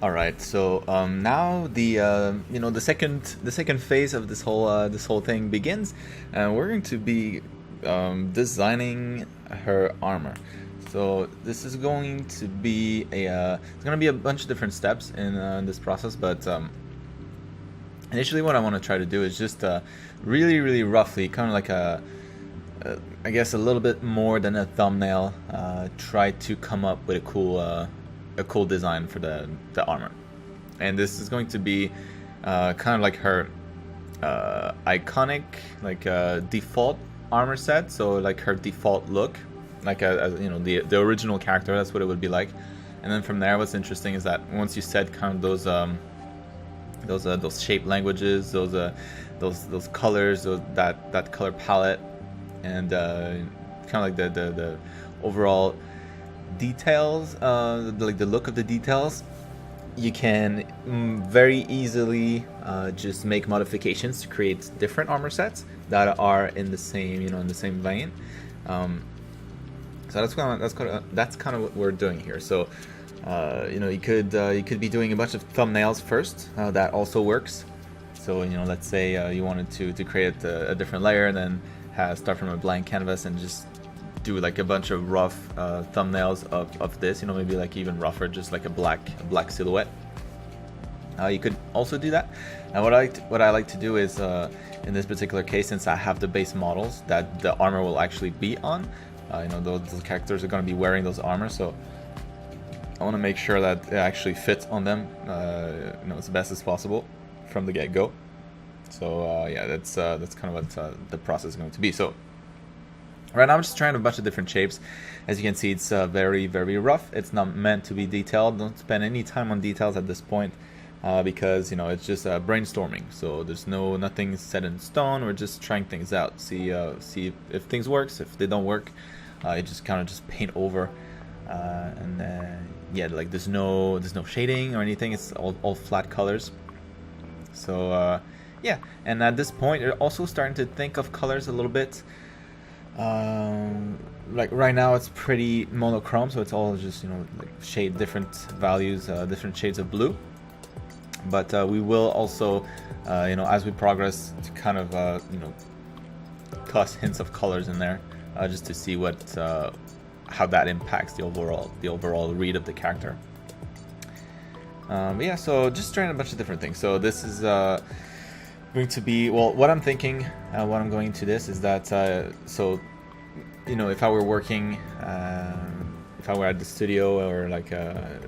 All right, so now the second phase of this whole thing begins, and we're going to be designing her armor. So this is going to be it's going to be a bunch of different steps in this process, but initially what I want to try to do is just really roughly, kind of like I guess a little bit more than a thumbnail, try to come up with a cool design for the armor. And this is going to be kind of like her iconic, like default armor set. So like her default look, like the original character. That's what it would be like. And then from there, what's interesting is that once you set kind of those shape languages, those colors, that color palette, and kind of like the overall details, like the look of the details, you can very easily just make modifications to create different armor sets that are in the same vein. So that's kind of what we're doing here. So you could be doing a bunch of thumbnails first. That also works. So let's say you wanted to create a different layer, and then start from a blank canvas and just do like a bunch of rough thumbnails of this, maybe like even rougher, just like a black silhouette. You could also do that. And what I like to do is, in this particular case, since I have the base models that the armor will actually be on, those characters are going to be wearing those armor, so I want to make sure that it actually fits on them, as best as possible from the get-go. So yeah, that's kind of what the process is going to be. So right now I'm just trying a bunch of different shapes. As you can see, it's very rough. It's not meant to be detailed. Don't spend any time on details at this point, because it's just brainstorming. So there's nothing set in stone. We're just trying things out, see if things works. If they don't work, you just kind of just paint over, and yeah, like there's no shading or anything. It's all flat colors. So yeah, and at this point you're also starting to think of colors a little bit. Like right now it's pretty monochrome, so it's all just like different values, different shades of blue. But we will also, as we progress, to kind of toss hints of colors in there, just to see how that impacts the overall read of the character. But yeah, so just trying a bunch of different things. So this is going to be, well, what I'm thinking, what I'm going to this is that, so if I were working, if I were at the studio, or like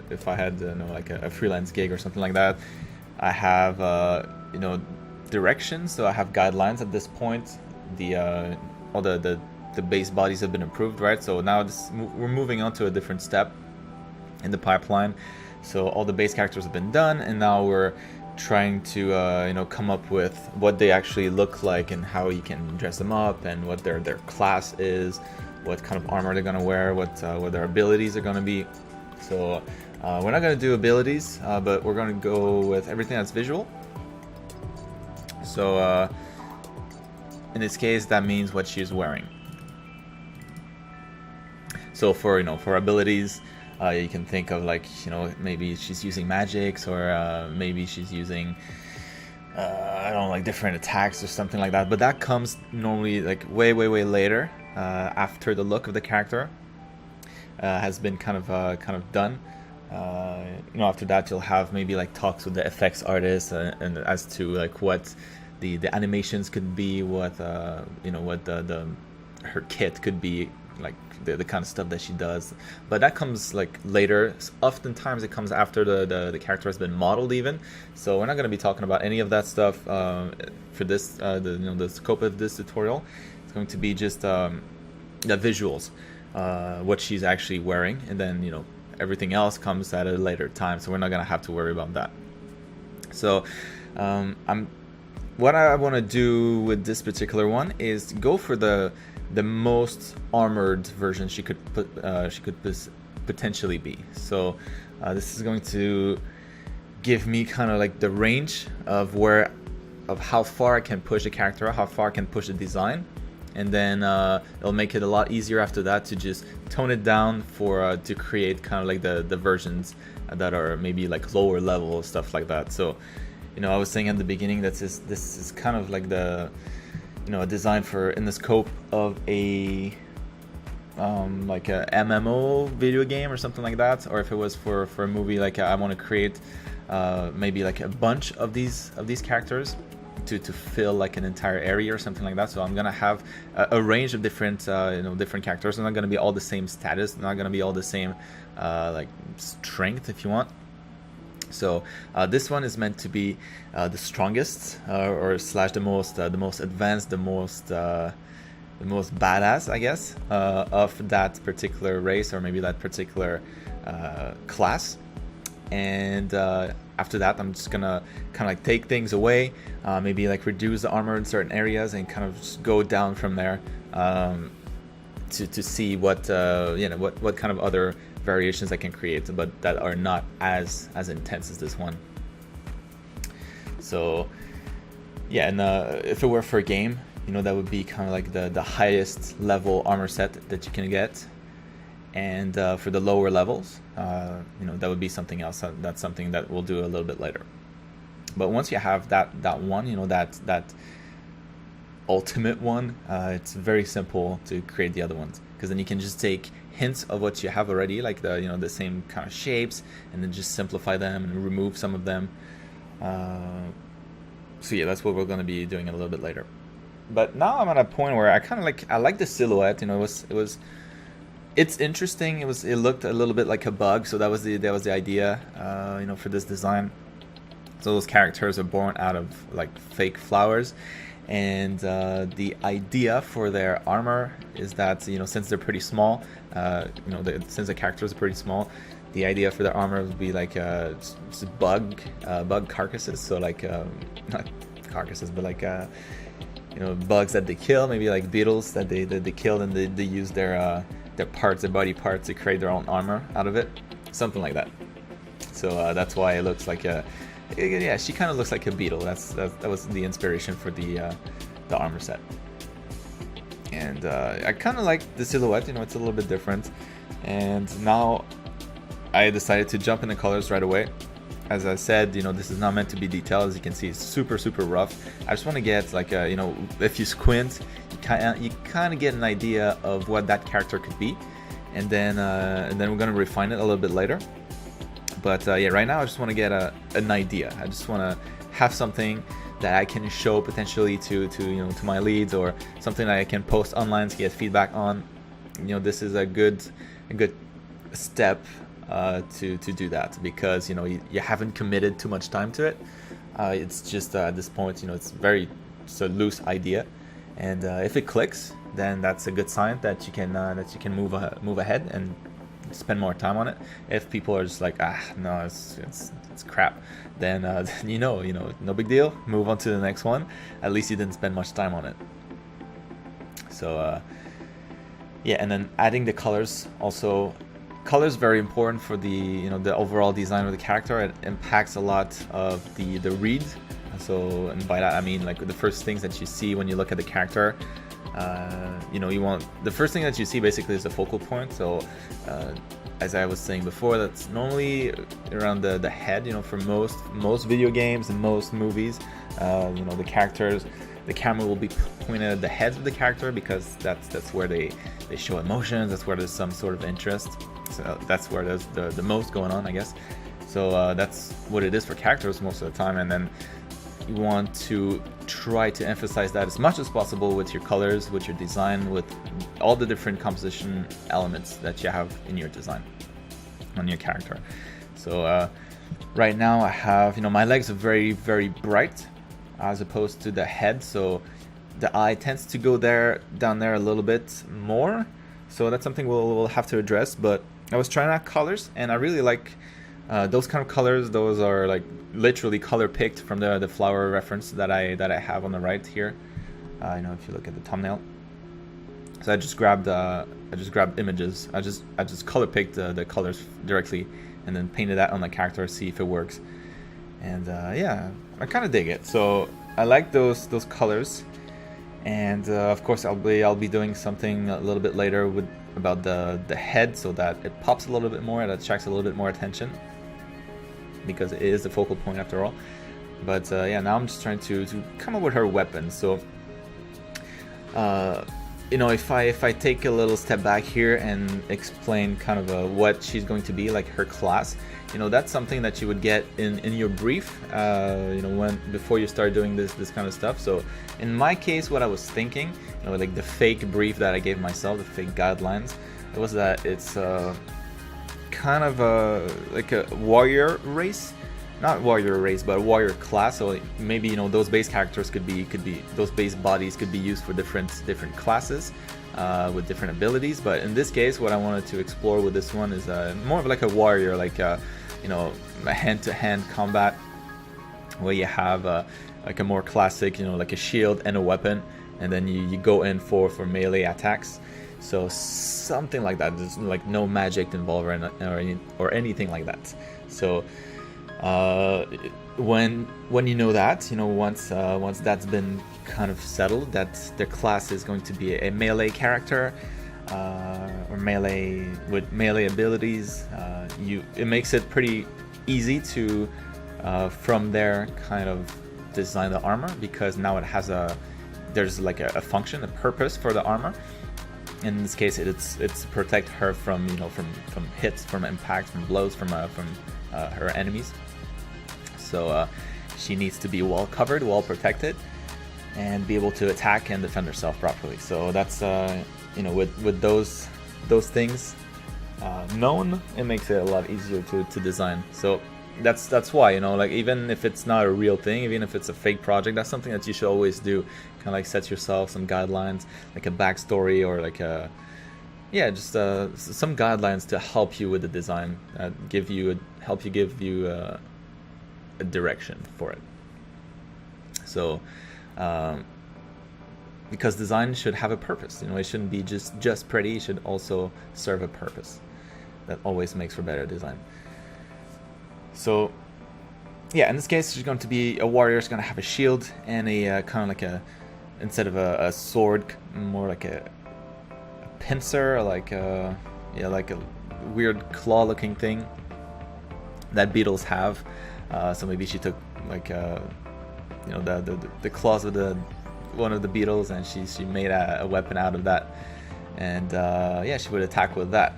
if I had like a freelance gig or something like that, I have directions, so I have guidelines at this point. All the base bodies have been approved, right? So now we're moving on to a different step in the pipeline. So all the base characters have been done, and now we're trying to come up with what they actually look like and how you can dress them up, and what their class is, what kind of armor they're gonna wear, what their abilities are gonna be. So we're not gonna do abilities, but we're gonna go with everything that's visual. So in this case, that means what she's wearing. So for abilities, you can think of like maybe she's using magics, or maybe she's using I don't know, like different attacks or something like that. But that comes normally like way later, after the look of the character has been kind of done. After that, you'll have maybe like talks with the effects artist, and as to like what the animations could be, what what her kit could be, like the kind of stuff that she does. But that comes like later. Oftentimes it comes after the character has been modeled even. So we're not going to be talking about any of that stuff for this, the scope of this tutorial. It's going to be just the visuals, what she's actually wearing, and then everything else comes at a later time, so we're not going to have to worry about that. So what I want to do with this particular one is go for the most armored version she could potentially be. So this is going to give me kind of like the range of how far I can push a character, how far I can push the design, and then it'll make it a lot easier after that to just tone it down for to create kind of like the versions that are maybe like lower level stuff like that. So I was saying at the beginning that this is kind of like the a design for in the scope of a like a MMO video game or something like that, or if it was for a movie, like I want to create maybe like a bunch of these characters to fill like an entire area or something like that. So I'm gonna have a range of different different characters. They're not gonna be all the same status. They're not gonna be all the same like strength, if you want. So this one is meant to be the strongest, or slash the most advanced, the most badass, I guess, of that particular race, or maybe that particular class. And after that, I'm just gonna kind of like take things away, maybe like reduce the armor in certain areas, and kind of just go down from there to see what what kind of other variations I can create, but that are not as intense as this one. So yeah, and if it were for a game, that would be kind of like the highest level armor set that you can get. And for the lower levels, that would be something else. That's something that we'll do a little bit later. But once you have that one, that ultimate one, it's very simple to create the other ones, because then you can just take hints of what you have already, like the same kind of shapes, and then just simplify them and remove some of them. So yeah, that's what we're going to be doing a little bit later. But now I'm at a point where I like the silhouette. It's interesting. It looked a little bit like a bug, so that was the idea, for this design. So those characters are born out of like fake flowers, and the idea for their armor is that since they're pretty small, since the characters are pretty small, the idea for their armor would be like just bug carcasses. So like not carcasses, but like bugs that they kill, maybe like beetles that they kill, and they use their body parts to create their own armor out of it, something like that. So that's why it looks like she kind of looks like a beetle. That was the inspiration for the armor set. And I kind of like the silhouette. It's a little bit different. And now I decided to jump in the colors right away. As I said, this is not meant to be detailed. As you can see, it's super rough. I just want to get like if you squint, you kind of get an idea of what that character could be, and then we're gonna refine it a little bit later. But yeah, right now I just want to get an idea. I just want to have something that I can show potentially to my leads, or something that I can post online to get feedback on. This is a good step to do that, because you haven't committed too much time to it. It's just at this point, it's a loose idea, and if it clicks, then that's a good sign that you can move ahead and spend more time on it. If people are just like, no, it's crap, then no big deal, move on to the next one. At least you didn't spend much time on it. So yeah, and then adding the colors also. Colors very important for the the overall design of the character. It impacts a lot of the read. So, and by that I mean like the first things that you see when you look at the character. You want the first thing that you see basically is the focal point. So as I was saying before, that's normally around the head. For most video games and most movies, the camera will be pointed at the heads of the character, because that's where they show emotions. That's where there's some sort of interest. So that's where there's the most going on, I guess. So that's what it is for characters most of the time. And then you want to try to emphasize that as much as possible with your colors, with your design, with all the different composition elements that you have in your design on your character. So right now I have, my legs are very bright as opposed to the head, so the eye tends to go down there a little bit more. So that's something we'll have to address. But I was trying out colors, and I really like those kind of colors. Those are like literally color picked from the flower reference that I have on the right here. If you look at the thumbnail. So I just grabbed images. I just color picked the colors directly, and then painted that on the character, see if it works. And yeah, I kind of dig it. So I like those colors. And of course I'll be doing something a little bit later with about the head, so that it pops a little bit more and attracts a little bit more attention, because it is the focal point after all. But yeah, now I'm just trying to come up with her weapon. So you know, if I take a little step back here and explain kind of what she's going to be, like her class, you know, that's something that you would get in your brief, you know, before you start doing this kind of stuff. So in my case, what I was thinking, you know, like the fake brief that I gave myself, the fake guidelines, it was that it's kind of like a warrior race. Not warrior race, but a warrior class. So maybe, you know, those base characters could be those base bodies could be used for different classes with different abilities. But in this case, what I wanted to explore with this one is more of like a warrior, like you know, a hand-to-hand combat, where you have like a more classic, you know, like a shield and a weapon, and then you go in for melee attacks. So something like that. There's like no magic involved or anything like that. So when you know that, you know, once that's been kind of settled, that their class is going to be a melee character, or melee with melee abilities, it makes it pretty easy to from there kind of design the armor, because now it has there's like a function, a purpose for the armor. In this case, it's to protect her from, you know, from hits, from impacts, from blows from her enemies. So she needs to be well covered, well protected, and be able to attack and defend herself properly. So that's you know, with those things known, it makes it a lot easier to design. So that's why, you know, like, even if it's not a real thing, even if it's a fake project, that's something that you should always do. Kind of like set yourself some guidelines, like a backstory, or like just some guidelines to help you with the design, give you a direction for it. So because design should have a purpose, you know, it shouldn't be just pretty, it should also serve a purpose. That always makes for better design. So yeah, in this case, she's going to be a warrior. She's going to have a shield and a kind of like instead of a sword, more like a pincer, or like a weird claw looking thing that beetles have. So maybe she took like you know, the claws of one of the beetles, and she made a weapon out of that, and yeah, she would attack with that.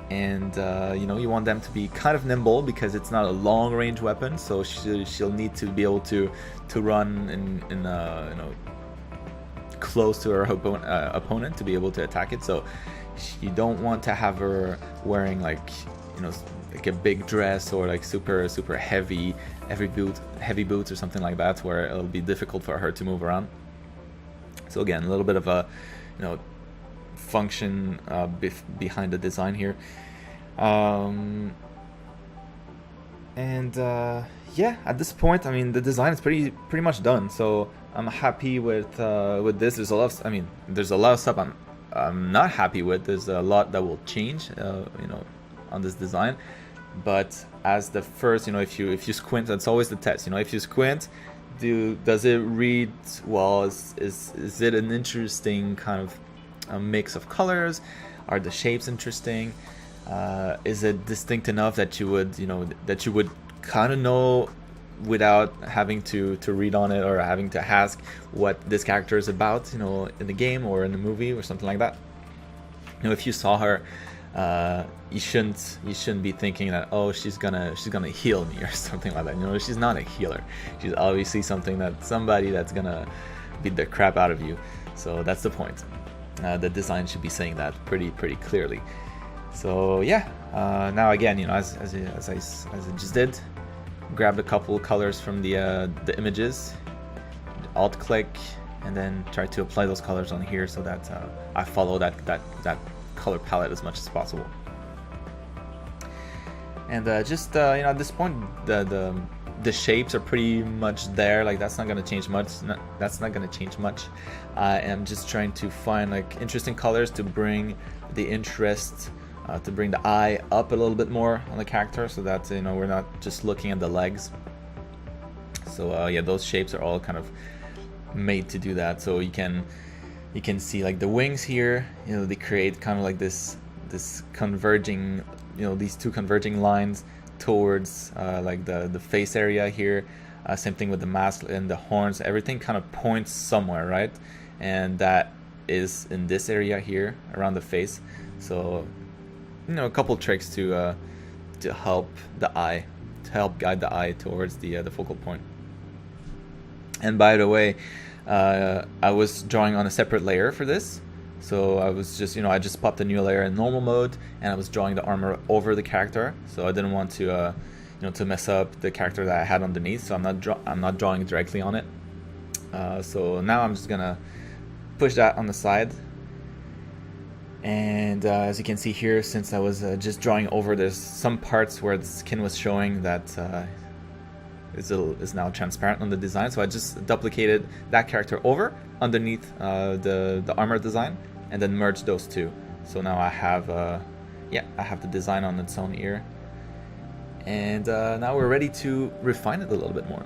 And you know, you want them to be kind of nimble, because it's not a long range weapon, so she'll need to be able to run in you know, close to her opponent to be able to attack it. So you don't want to have her wearing, like, you know, like a big dress, or like super heavy boots or something like that, where it'll be difficult for her to move around. So again, a little bit of a, you know, function behind the design here. Yeah, at this point, I mean, the design is pretty much done, so I'm happy with this. There's a lot of stuff I'm not happy with. There's a lot that will change, you know, on this design. But as the first, you know, if you squint, that's always the test. You know, if you squint, does it read well? Is it an interesting kind of a mix of colors? Are the shapes interesting? Is it distinct enough that you would, you know, that you would kind of know without having to read on it, or having to ask what this character is about, you know, in the game or in the movie or something like that? You know, if you saw her, you shouldn't be thinking that, oh, she's gonna heal me or something like that. You know, she's not a healer. She's obviously somebody that's gonna beat the crap out of you. So that's the point. The design should be saying that pretty clearly. So yeah, now again, you know, as I just did, grabbed a couple colors from the images, alt click, and then try to apply those colors on here, so that I follow that color palette as much as possible. And just you know, at this point, the shapes are pretty much there. Like, that's not gonna change much. That's not gonna change much. I am just trying to find like interesting colors to bring the interest, to bring the eye up a little bit more on the character, so that, you know, we're not just looking at the legs. So yeah, those shapes are all kind of made to do that. So you can see like the wings here, you know, they create kind of like this converging, you know, these two converging lines towards like the face area here. Same thing with the mask and the horns. Everything kind of points somewhere, right? And that is in this area here around the face. So, you know, a couple tricks to help the eye, to help guide the eye towards the focal point. And by the way, I was drawing on a separate layer for this. So I was just, you know, I just popped a new layer in normal mode, and I was drawing the armor over the character. So I didn't want to, you know, to mess up the character that I had underneath. So I'm not drawing directly on it. So now I'm just gonna push that on the side. And as you can see here, since I was just drawing over, there's some parts where the skin was showing that is now transparent on the design. So I just duplicated that character over underneath the armor design, and then merged those two. So now I have I have the design on its own here, and now we're ready to refine it a little bit more.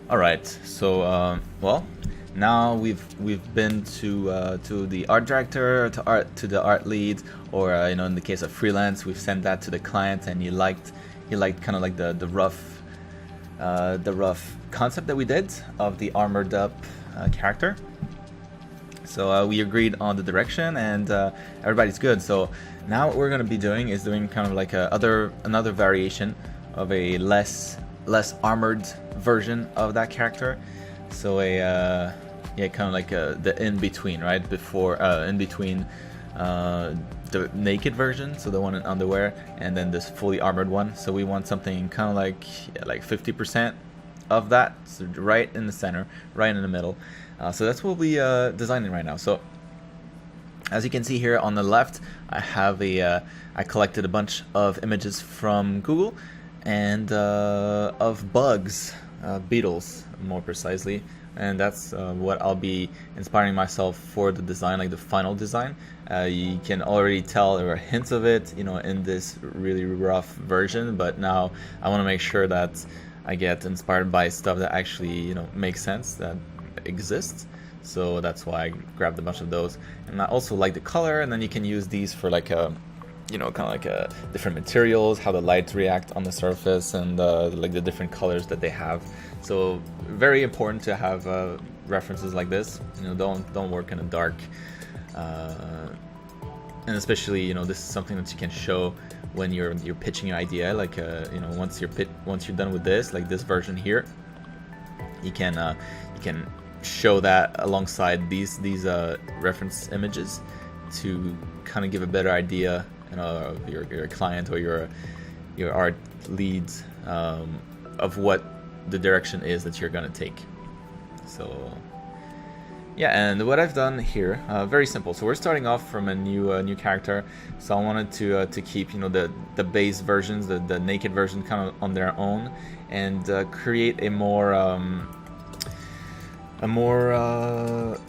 All right, so well, now we've been to the art director, to the art lead, or you know, in the case of freelance, we've sent that to the client, and he liked kind of like the rough concept that we did of the armored up character. So we agreed on the direction, and everybody's good. So now what we're gonna be doing is doing kind of like another variation of a less armored version of that character. So kind of like the in between, right? Before in between the naked version, so the one in underwear, and then this fully armored one. So we want something kind of like 50% of that, so right in the center, right in the middle. So that's what we designing right now. So as you can see here on the left, I have I collected a bunch of images from Google, and of bugs, beetles more precisely, and that's what I'll be inspiring myself for the design, like the final design. You can already tell there are hints of it, you know, in this really rough version, but now I want to make sure that I get inspired by stuff that actually, you know, makes sense, that exists. So that's why I grabbed a bunch of those, and I also like the color, and then you can use these for like a, you know, kind of like different materials, how the lights react on the surface, and like the different colors that they have. So very important to have references like this. You know, don't work in the dark, and especially, you know, this is something that you can show when you're pitching your idea. Like you know, once you're done with this, like this version here, you can show that alongside these reference images to kind of give a better idea, you know, of your client or your art leads, of what the direction is that you're gonna take. So yeah, and what I've done here, very simple. So we're starting off from a new character. So I wanted to keep, you know, the base versions, the naked version, kind of on their own, and create a more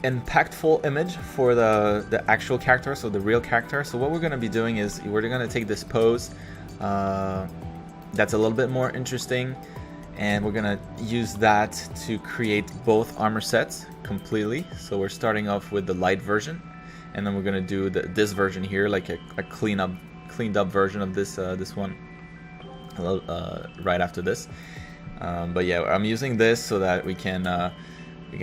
impactful image for the actual character, so the real character. So what we're going to be doing is we're going to take this pose that's a little bit more interesting, and we're going to use that to create both armor sets completely. So we're starting off with the light version, and then we're going to do this version here, like a cleaned up version of this one right after this. But yeah, I'm using this so that we can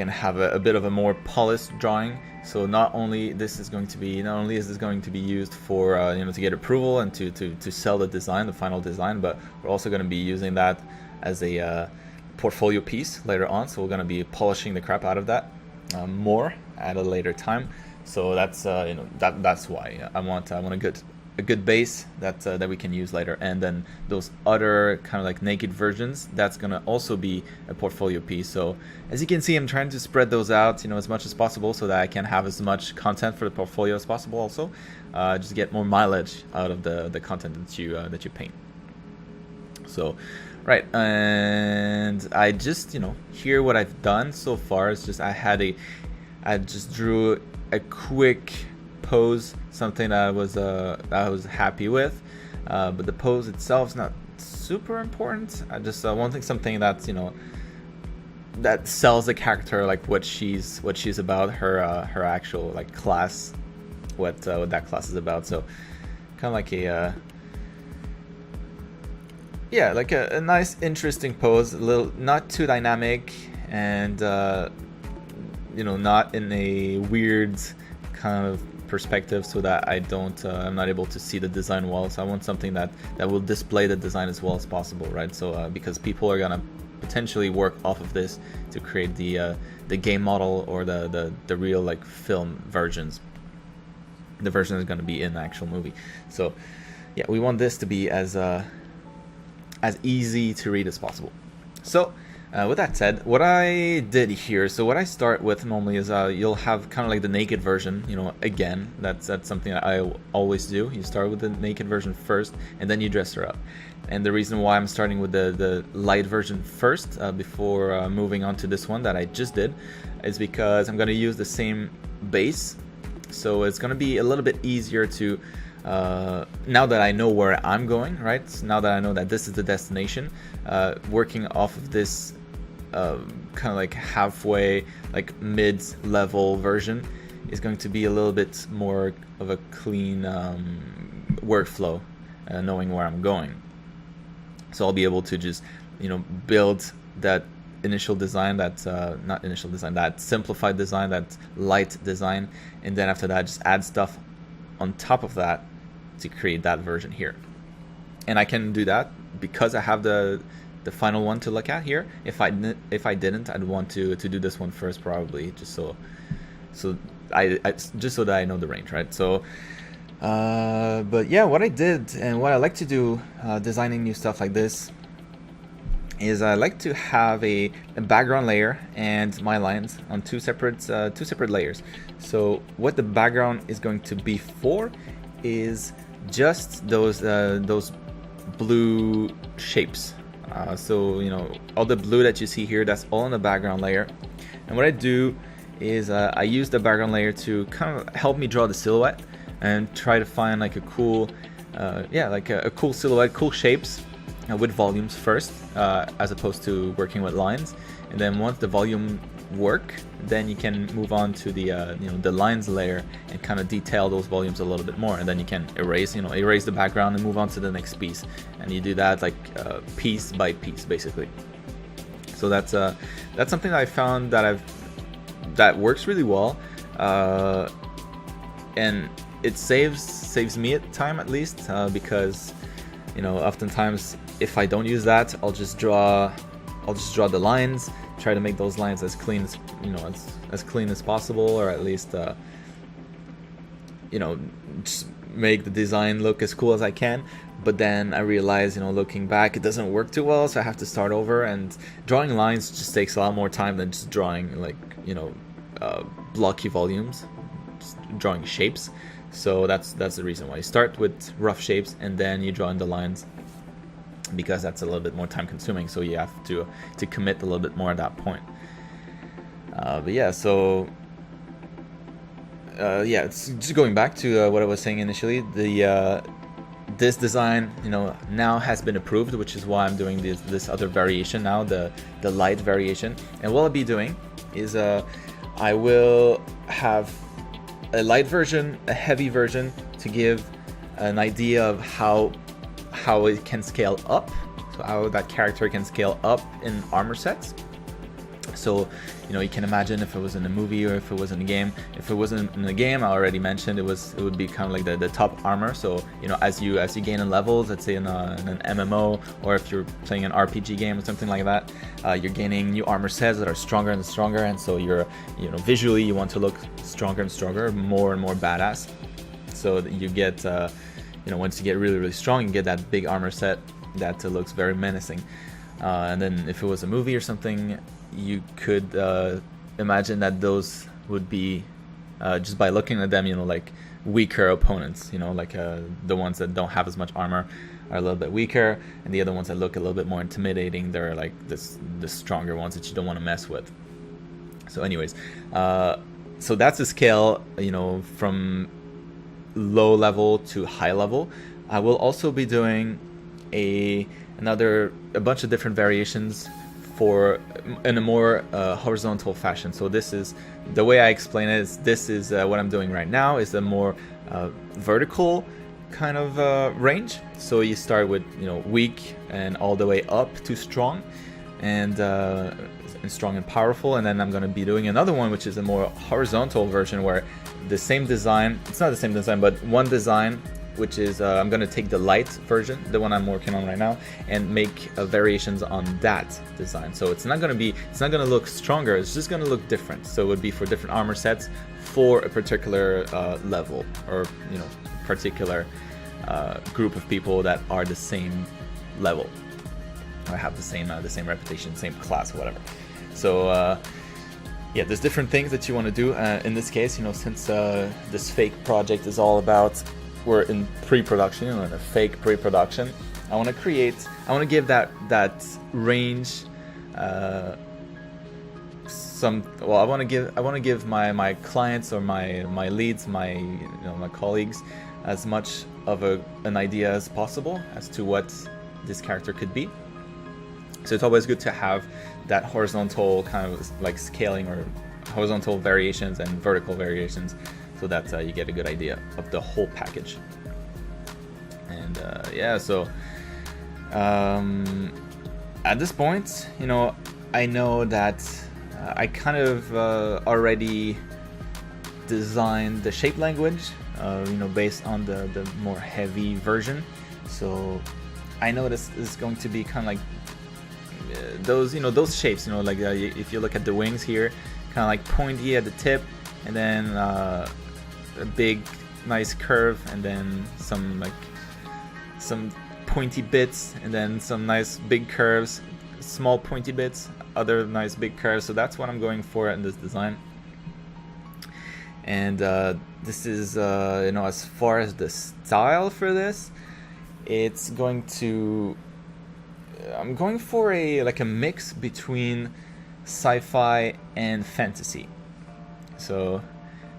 have a bit of a more polished drawing. So not only is this going to be used for you know, to get approval and to sell the design, the final design, but we're also going to be using that as a portfolio piece later on. So we're going to be polishing the crap out of that more at a later time. So that's you know, that's why I want a good base that we can use later, and then those other kind of like naked versions, that's gonna also be a portfolio piece. So as you can see, I'm trying to spread those out, you know, as much as possible, so that I can have as much content for the portfolio as possible. Also, just get more mileage out of the content that you paint. So, right, and I just, you know, here what I've done so far is just I had I just drew a quick pose, something that I was happy with, but the pose itself is not super important. I just wanting something that's, you know, that sells the character, like what she's about, her actual like class, what that class is about. So kind of like a yeah, like a nice interesting pose, a little not too dynamic, and you know, not in a weird kind of perspective, so that I'm not able to see the design well. So I want something that will display the design as well as possible, right? So because people are gonna potentially work off of this to create the game model or the real like film versions. The version is gonna be in the actual movie. So yeah, we want this to be as easy to read as possible. So with that said, what I did here, so what I start with normally is you'll have kind of like the naked version, you know, again, that's something that I always do. You start with the naked version first, and then you dress her up. And the reason why I'm starting with the light version first, before moving on to this one that I just did, is because I'm going to use the same base. So it's going to be a little bit easier to, now that I know where I'm going, right? Now that I know that this is the destination, working off of this kind of like halfway, like mid-level version is going to be a little bit more of a clean workflow, knowing where I'm going. So I'll be able to just, you know, build that initial design, that not initial design, that simplified design, that light design, and then after that just add stuff on top of that to create that version here. And I can do that because I have the final one to look at here. If I didn't, I'd want to do this one first, probably, just so I just so that I know the range, right? So but yeah, what I did and what I like to do designing new stuff like this is I like to have a background layer and my lines on two separate layers. So what the background is going to be for is just those blue shapes. So, you know, all the blue that you see here, that's all in the background layer. And what I do is I use the background layer to kind of help me draw the silhouette and try to find like a cool, like a cool silhouette, cool shapes with volumes first, as opposed to working with lines. And then once the volume work, then you can move on to the the lines layer and kind of detail those volumes a little bit more, and then you can erase the background and move on to the next piece, and you do that like piece by piece basically. So that's something that I found that works really well, and it saves me time at least, because oftentimes if I don't use that, I'll just draw the lines, try to make those lines as clean as as clean as possible, or at least just make the design look as cool as I can. But then I realize, looking back, it doesn't work too well, so I have to start over. And drawing lines just takes a lot more time than just drawing blocky volumes, just drawing shapes. So that's the reason why you start with rough shapes and then you draw in the lines, because that's a little bit more time consuming, so you have to commit a little bit more at that point. But yeah, so it's just going back to what I was saying initially. This design now has been approved, which is why I'm doing this other variation now, the light variation. And what I'll be doing is I will have a light version, a heavy version, to give an idea of how it can scale up, so how that character can scale up in armor sets. So you can imagine if it was in a movie or if it was in a game. If it wasn't in a game, I already mentioned it would be kind of like the top armor. So as you gain in levels, let's say in an MMO, or if you're playing an RPG game or something like that, you're gaining new armor sets that are stronger and stronger, and so you're visually you want to look stronger and stronger, more and more badass. So that you get once you get really, really strong, you get that big armor set that looks very menacing. And then if it was a movie or something, you could imagine that those would be, just by looking at them, like weaker opponents, like the ones that don't have as much armor are a little bit weaker, and the other ones that look a little bit more intimidating, they're like the stronger ones that you don't want to mess with. So anyways, So that's a scale, you know, from low level to high level. I will also be doing a bunch of different variations for in a more horizontal fashion. So this is the way I explain it. This is what I'm doing right now is a more vertical kind of range. So you start with, you know, weak and all the way up to strong, and strong and powerful. And then I'm going to be doing another one, which is a more horizontal version where the same design, it's not the same design, but one design, which is I'm going to take the light version, the one I'm working on right now, and make variations on that design. So it's not going to look stronger, it's just going to look different. So it would be for different armor sets for a particular level, or, you know, particular group of people that are the same level or have the same reputation, same class, whatever. So yeah, there's different things that you want to do. In this case, you know, since this fake project is all about, we're in pre-production, you know, in a fake pre-production, I want to give that range I want to give my clients or my leads, my colleagues, as much of an idea as possible as to what this character could be. So it's always good to have that horizontal kind of like scaling, or horizontal variations and vertical variations, so that you get a good idea of the whole package. And yeah, so at this point, you know, I know that I kind of already designed the shape language, you know, based on the more heavy version. So I know this is going to be kind of like those, you know, those shapes, you know, like if you look at the wings here, kind of like pointy at the tip, and then a big nice curve, and then some pointy bits, and then some nice big curves, small pointy bits, other nice big curves. So that's what I'm going for in this design. And this is you know, as far as the style for this, it's going to, I'm going for a mix between sci-fi and fantasy. So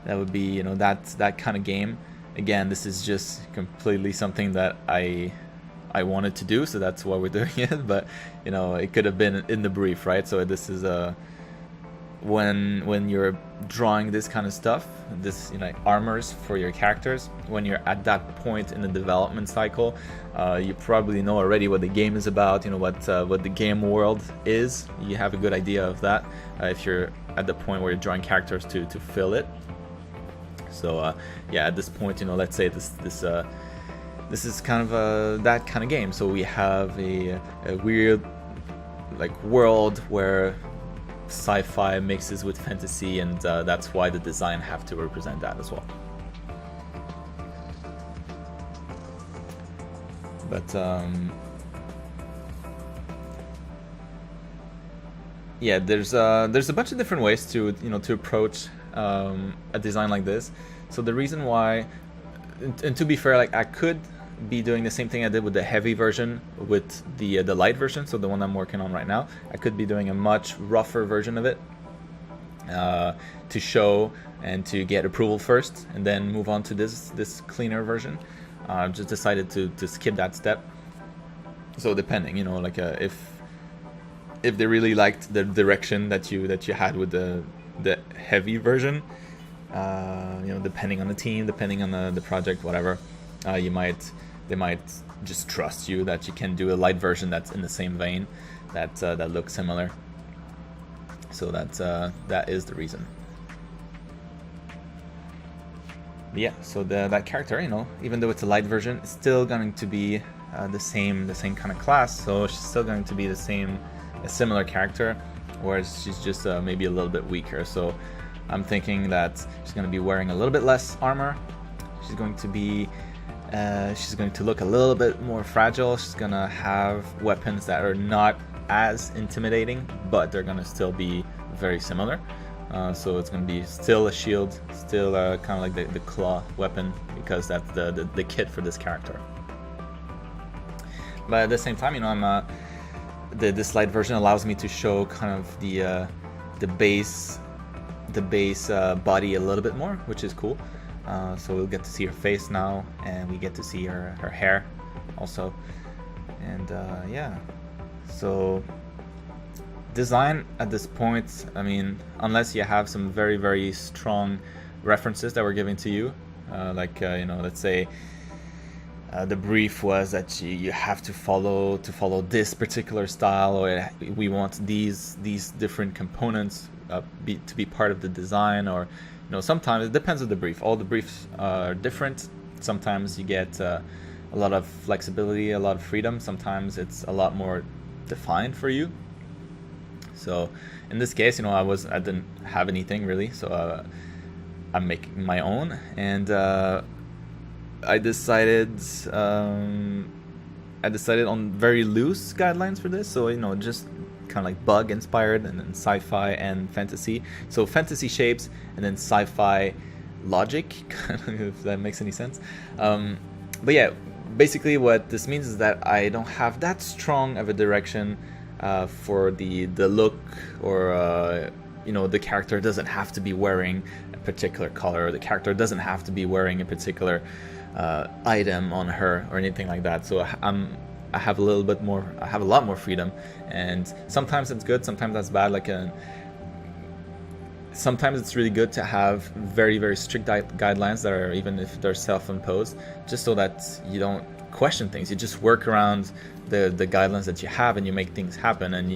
that would be, you know, that kind of game. Again, this is just completely something that I wanted to do, so that's why we're doing it. But, you know, it could have been in the brief, right? So this is when you're drawing this kind of stuff, this, you know, armors for your characters, when you're at that point in the development cycle, you probably know already what the game is about, you know, what the game world is. You have a good idea of that if you're at the point where you're drawing characters to fill it. So yeah, at this point, you know, let's say this is kind of that kind of game. So we have a weird like world where sci-fi mixes with fantasy, and that's why the design have to represent that as well. But yeah, there's a bunch of different ways to, you know, to approach a design like this. So the reason why, and to be fair, like I could be doing the same thing I did with the heavy version with the light version, so the one I'm working on right now. I could be doing a much rougher version of it to show and to get approval first, and then move on to this cleaner version. Just decided to skip that step. So depending, you know, like if they really liked the direction that you had with the heavy version, you know, depending on the team, depending on the project, whatever, they might just trust you that you can do a light version that's in the same vein, that looks similar. So that is the reason. But yeah, so that character, you know, even though it's a light version, it's still going to be the same kind of class. So she's still going to be a similar character, whereas she's just maybe a little bit weaker. So I'm thinking that she's going to be wearing a little bit less armor. She's going to look a little bit more fragile. She's going to have weapons that are not as intimidating, but they're going to still be very similar. So it's going to be still a shield, still kind of like the claw weapon, because that's the kit for this character. But at the same time, you know, this light version allows me to show kind of the base the base body a little bit more, which is cool. So we'll get to see her face now, and we get to see her hair also. And yeah, so design at this point, I mean, unless you have some very, very strong references that were given to you, like you know, let's say the brief was that you have to follow this particular style, or we want these different components to be part of the design, or you know, sometimes it depends on the brief. All the briefs are different. Sometimes you get a lot of flexibility, a lot of freedom. Sometimes it's a lot more defined for you. So in this case, you know, I didn't have anything really, so I'm making my own, and I decided on very loose guidelines for this. So you know, just kind of like bug inspired, and then sci-fi and fantasy. So fantasy shapes and then sci-fi logic, if that makes any sense. But yeah, basically what this means is that I don't have that strong of a direction for the look, or you know, the character doesn't have to be wearing a particular color, or the character doesn't have to be wearing a particular item on her or anything like that. So I have a lot more freedom, and sometimes it's good, sometimes that's bad. Like sometimes it's really good to have very, very strict guidelines that are, even if they're self-imposed, just so that you don't question things. You just work around the guidelines that you have, and you make things happen, and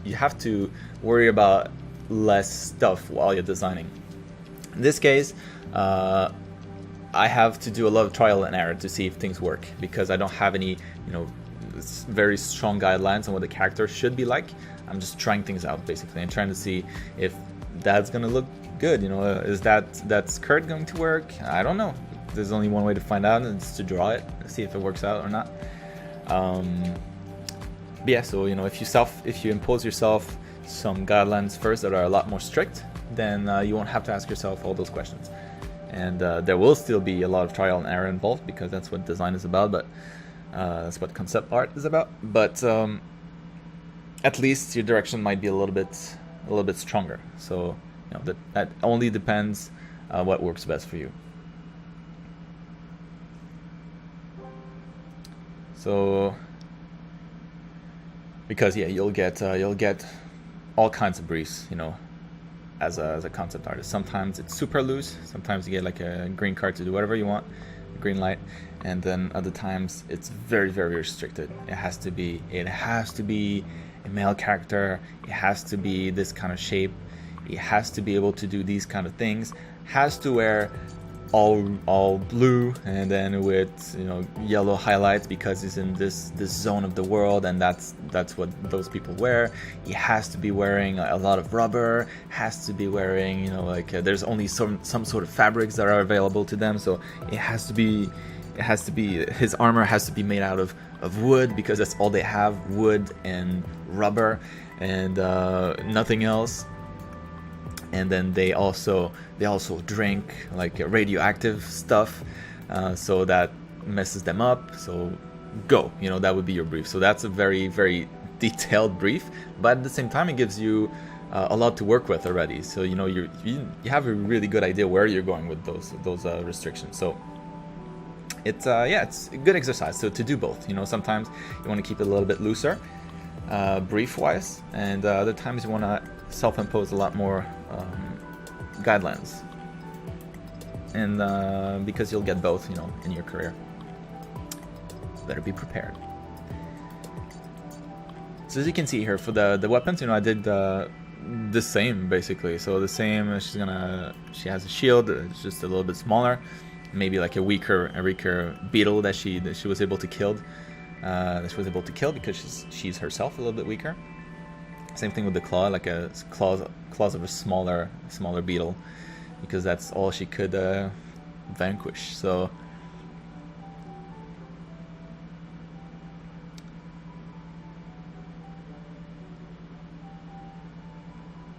you have to worry about less stuff while you're designing. In this case, I have to do a lot of trial and error to see if things work, because I don't have any, you know, very strong guidelines on what the character should be like. I'm just trying things out basically, and trying to see if that's gonna look good. You know, is that skirt going to work? I don't know. There's only one way to find out, and it's to draw it, see if it works out or not. But yeah, so you know, if you impose yourself some guidelines first that are a lot more strict, then you won't have to ask yourself all those questions. And there will still be a lot of trial and error involved, because that's what design is about, but that's what concept art is about. But at least your direction might be a little bit stronger. So you know, that only depends what works best for you. So because yeah, you'll get all kinds of briefs, you know, as a concept artist. Sometimes it's super loose, sometimes you get like a green card to do whatever you want, a green light, and then other times it's very, very restricted. It has to be a male character, it has to be this kind of shape, it has to be able to do these kind of things, has to wear all blue, and then with, you know, yellow highlights because he's in this zone of the world, and that's what those people wear. He has to be wearing a lot of rubber, has to be wearing, you know, like there's only some sort of fabrics that are available to them, so it has to be his armor has to be made out of wood, because that's all they have, wood and rubber, and nothing else. And then they also drink like radioactive stuff, so that messes them up. So go, you know, that would be your brief. So that's a very, very detailed brief, but at the same time it gives you a lot to work with already. So you know, you have a really good idea where you're going with those restrictions. So it's it's a good exercise. So to do both, you know, sometimes you want to keep it a little bit looser, brief wise, and other times you want to self-impose a lot more guidelines, and because you'll get both, you know, in your career. Better be prepared. So as you can see here, for the weapons, you know, I did the same basically. So the same, she has a shield, it's just a little bit smaller, maybe like a weaker beetle that she was able to kill, because she's herself a little bit weaker. Same thing with the claw, like a claws of a smaller beetle, because that's all she could vanquish. So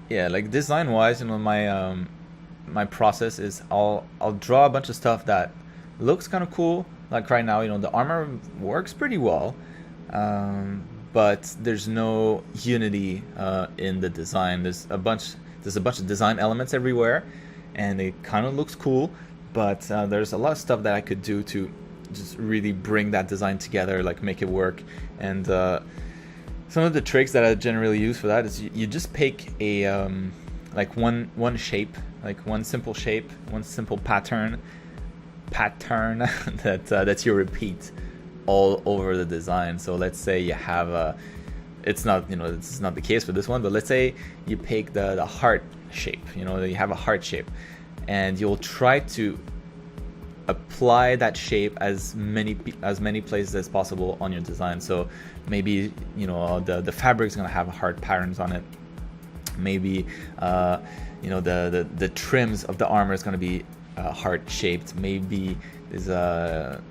yeah, like design wise, you know, my process is I'll draw a bunch of stuff that looks kind of cool. Like right now, you know, the armor works pretty well, but there's no unity in the design. There's a bunch. there's a bunch of design elements everywhere, and it kind of looks cool, but there's a lot of stuff that I could do to just really bring that design together, like make it work. And some of the tricks that I generally use for that is you just pick a like one shape, like one simple shape, one simple pattern that you repeat all over the design. So let's say you have a, it's not, it's not the case for this one, but let's say you pick the heart shape, you have a heart shape, and you'll try to apply that shape as many places as possible on your design. So maybe the fabric is going to have heart patterns on it. Maybe the trims of the armor is going to be heart shaped. Maybe there's a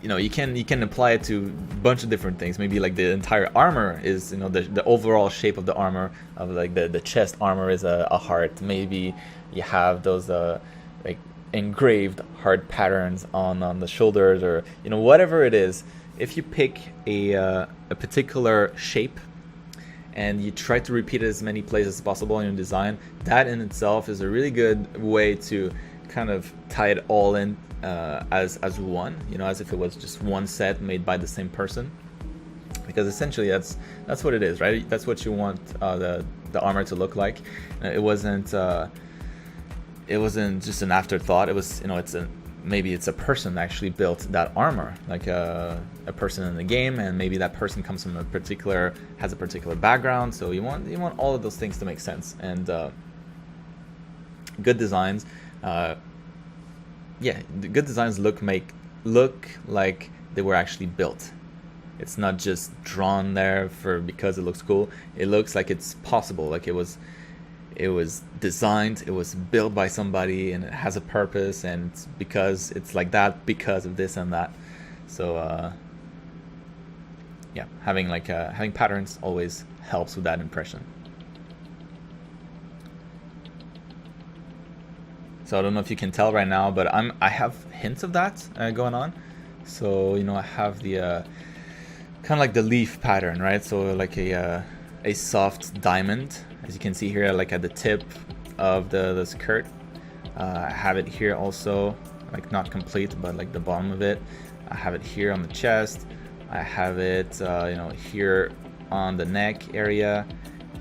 you can apply it to a bunch of different things. Maybe like the entire armor is the overall shape of the armor, of like the chest armor is a heart. Maybe you have those like engraved heart patterns on the shoulders, or whatever it is. If you pick a particular shape and you try to repeat it as many places as possible in your design, that in itself is a really good way to kind of tie it all in as one, as if it was just one set made by the same person. Because essentially that's what it is, right? That's what you want the armor to look like. It wasn't just an afterthought. It was, maybe it's a person that actually built that armor, like a person in the game, and maybe that person comes from has a particular background. So you want all of those things to make sense. And good designs, the good designs look like they were actually built. It's not just drawn there because it looks cool. It looks like it's possible, like it was designed, it was built by somebody, and it has a purpose, and it's because it's like that because of this and that. So having patterns always helps with that impression. So I don't know if you can tell right now, but I have hints of that going on. So I have the kind of like the leaf pattern, right? So like a soft diamond, as you can see here, like at the tip of the skirt. I have it here also, like not complete, but like the bottom of it. I have it here on the chest. I have it here on the neck area,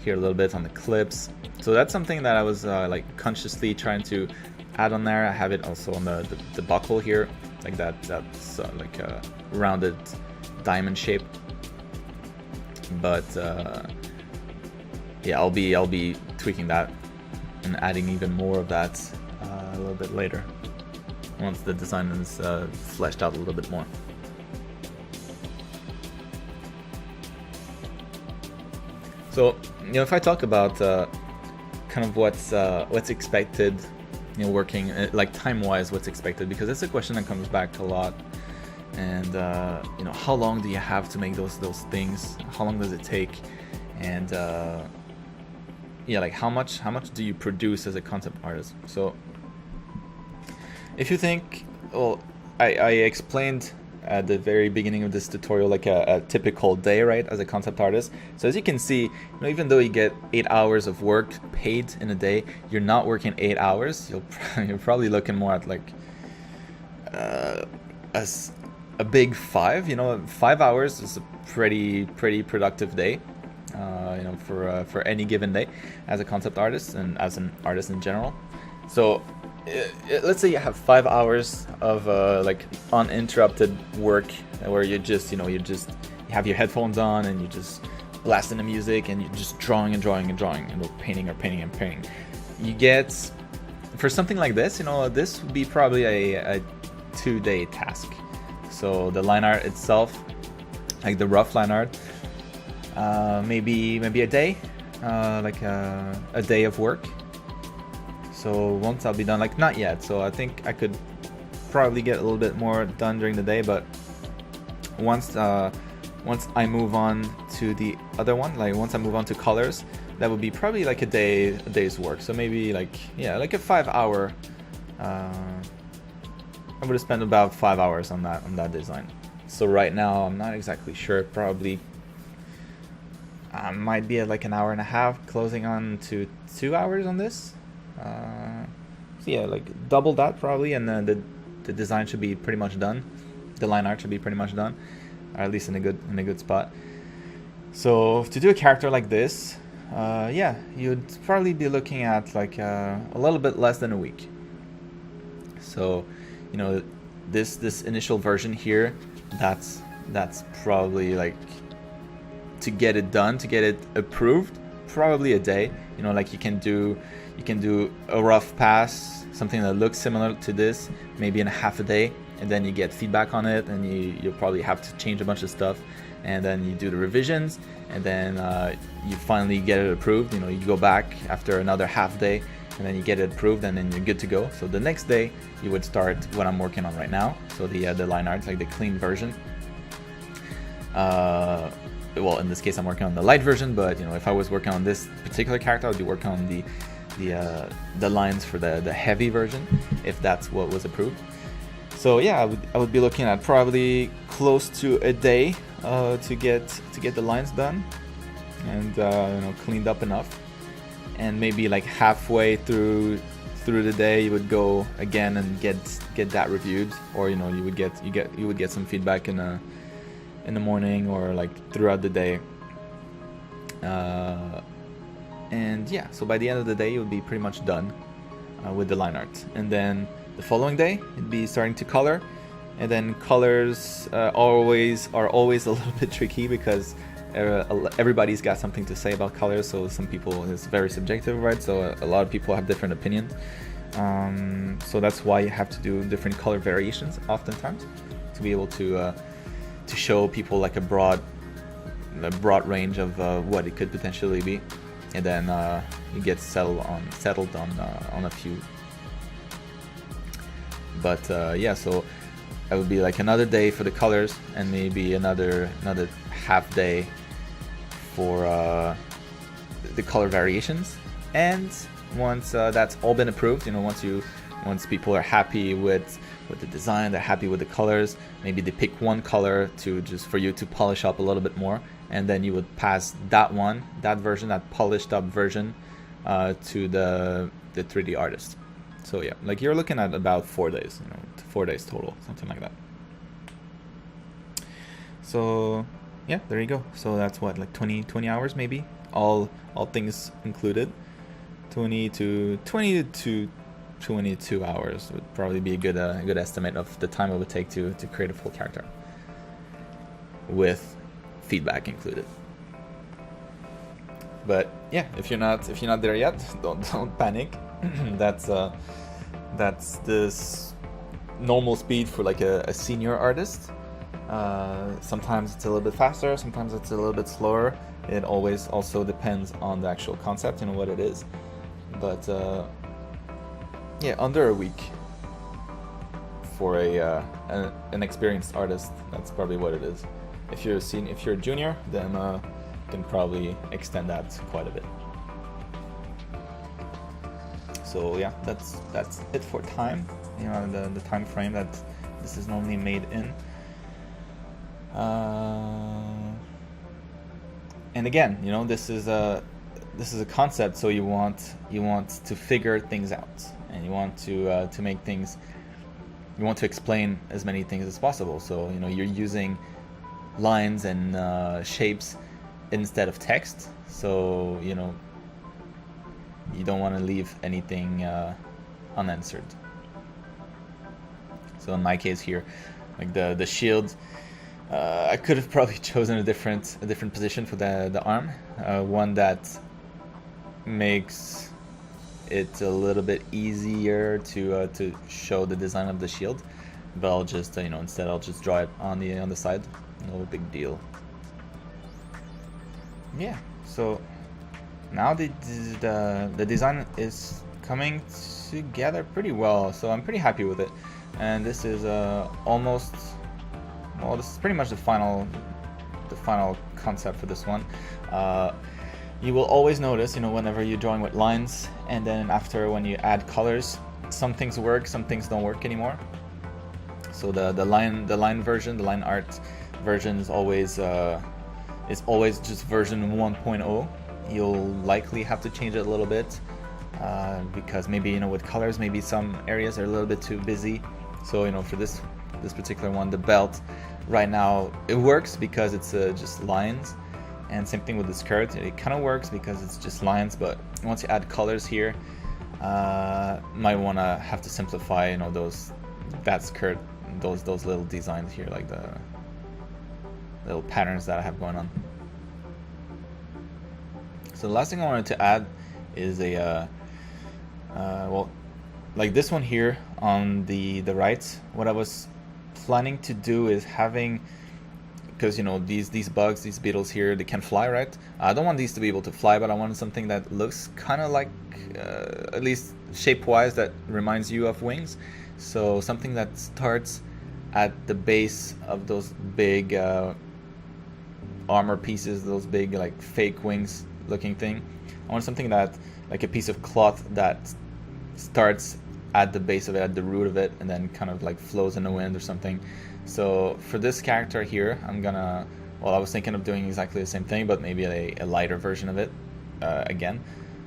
here a little bit on the clips. So that's something that I was like consciously trying to add on there. I have it also on the buckle here, like that's like a rounded diamond shape. But yeah, I'll be tweaking that and adding even more of that a little bit later, once the design is fleshed out a little bit more. So if I talk about kind of what's expected, working like time-wise, what's expected, because that's a question that comes back a lot. And how long do you have to make those things? How long does it take? And like how much do you produce as a concept artist? So if you think, I explained at the very beginning of this tutorial like a typical day, right, as a concept artist. So as you can see, even though you get 8 hours of work paid in a day, you're not working 8 hours. You're probably looking more at like as a big 5. 5 hours is a pretty productive day, for any given day as a concept artist and as an artist in general. So let's say you have 5 hours of like uninterrupted work, where you have your headphones on and you just blasting the music and you're just drawing and painting. You get, for something like this, this would be probably a 2-day task. So the line art itself, like the rough line art, maybe a day, like a day of work. So once I'll be done, like not yet. So I think I could probably get a little bit more done during the day, but once I move on to the other one, like once I move on to colors, that would be probably like a day's work. So maybe like a 5 hour. I would have spent about 5 hours on that design. So right now I'm not exactly sure. Probably Might be at like an hour and a half, closing on to 2 hours on this. So yeah, like double that probably, and then the design should be pretty much done. The line art should be pretty much done, or at least in a good spot. So to do a character like this, yeah, you'd probably be looking at like a little bit less than a week. So, you know, this initial version here, that's probably like, to get it done, to get it approved, probably a day. You know, like you can do a rough pass, something that looks similar to this, maybe in a half a day, and then you get feedback on it, and you'll probably have to change a bunch of stuff, and then you do the revisions, and then you finally get it approved. You know, you go back after another half day, and then you get it approved, and then you're good to go. So the next day you would start what I'm working on right now, so the line art, like the clean version. Well, in this case I'm working on the light version, but you know, if I was working on this particular character, I would be working on the lines for the heavy version, if that's what was approved. So yeah, I would be looking at probably close to a day to get the lines done and you know, cleaned up enough, and maybe like halfway through the day you would go again and get that reviewed, or you know, you would get some feedback in the morning or like throughout the day, and yeah, so by the end of the day you would be pretty much done with the line art. And then the following day you'd be starting to color, and then colors are always a little bit tricky, because everybody's got something to say about colors. So some people, it's very subjective, right? So a lot of people have different opinions, so that's why you have to do different color variations oftentimes, to be able to show people like a broad range of what it could potentially be, and then you get settled on a few. But yeah, so it would be like another day for the colors, and maybe another half day for the color variations. And once that's all been approved, you know, once people are happy with the design, they're happy with the colors, maybe they pick one color for you to polish up a little bit more, and then you would pass that version, that polished up version, to the 3D artist. So yeah, like you're looking at about 4 days, you know, 4 days total, something like that. So yeah, there you go. So that's what, like 20 hours maybe, all things included. 20 to 22 hours would probably be a good estimate of the time it would take to create a full character, with feedback included. But yeah, if you're not there yet, don't panic. That's this normal speed for like a senior artist. Sometimes it's a little bit faster, sometimes it's a little bit slower. It always also depends on the actual concept, you know, what it is. But yeah, under a week for an experienced artist, that's probably what it is. If you're a junior, then you can probably extend that quite a bit. So yeah, that's it for time. You know, the time frame that this is normally made in. And again, you know, this is a concept, so you want to figure things out, and you want to make things. You want to explain as many things as possible. So you know, you're using lines and shapes instead of text. So you know, you don't want to leave anything unanswered. So in my case here, like the shield, I could have probably chosen a different position for the arm, one that makes it a little bit easier to show the design of the shield. But I'll just instead I'll just draw it on the side. No big deal. Yeah. So now the design is coming together pretty well, so I'm pretty happy with it. And this is almost, well, this is pretty much the final concept for this one. You will always notice, you know, whenever you're drawing with lines, and then after when you add colors, some things work, some things don't work anymore. So the line art version is always is always just version 1.0. You'll likely have to change it a little bit because maybe, you know, with colors, maybe some areas are a little bit too busy. So, you know, for this particular one, the belt right now it works because it's just lines, and same thing with the skirt. It kind of works because it's just lines, but once you add colors here, might want to have to simplify, you know, that skirt, those little designs here, like the little patterns that I have going on. So the last thing I wanted to add is a well, like this one here on the right. What I was planning to do is having, because, you know, these bugs, these beetles here, they can fly, right? I don't want these to be able to fly, but I wanted something that looks kind of like, at least shape-wise, that reminds you of wings. So something that starts at the base of those big armor pieces, those big like fake wings looking thing. I want something that, like a piece of cloth that starts at the base of it, at the root of it, and then kind of like flows in the wind or something. So for this character here, I'm gonna, well, I was thinking of doing exactly the same thing, but maybe a lighter version of it again.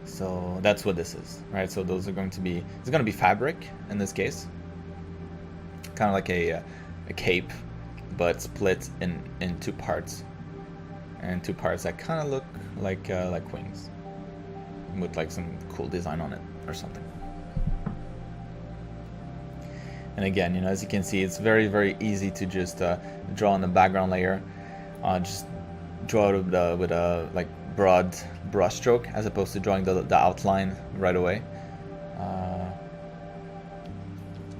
So that's what this is, right? So those are going to be, it's going to be fabric in this case, kind of like a cape, but split in two parts, and two parts that kind of look like wings, with like some cool design on it or something. And again, you know, as you can see, it's very, very easy to just draw on the background layer. Just draw it with a like broad brush stroke, as opposed to drawing the outline right away.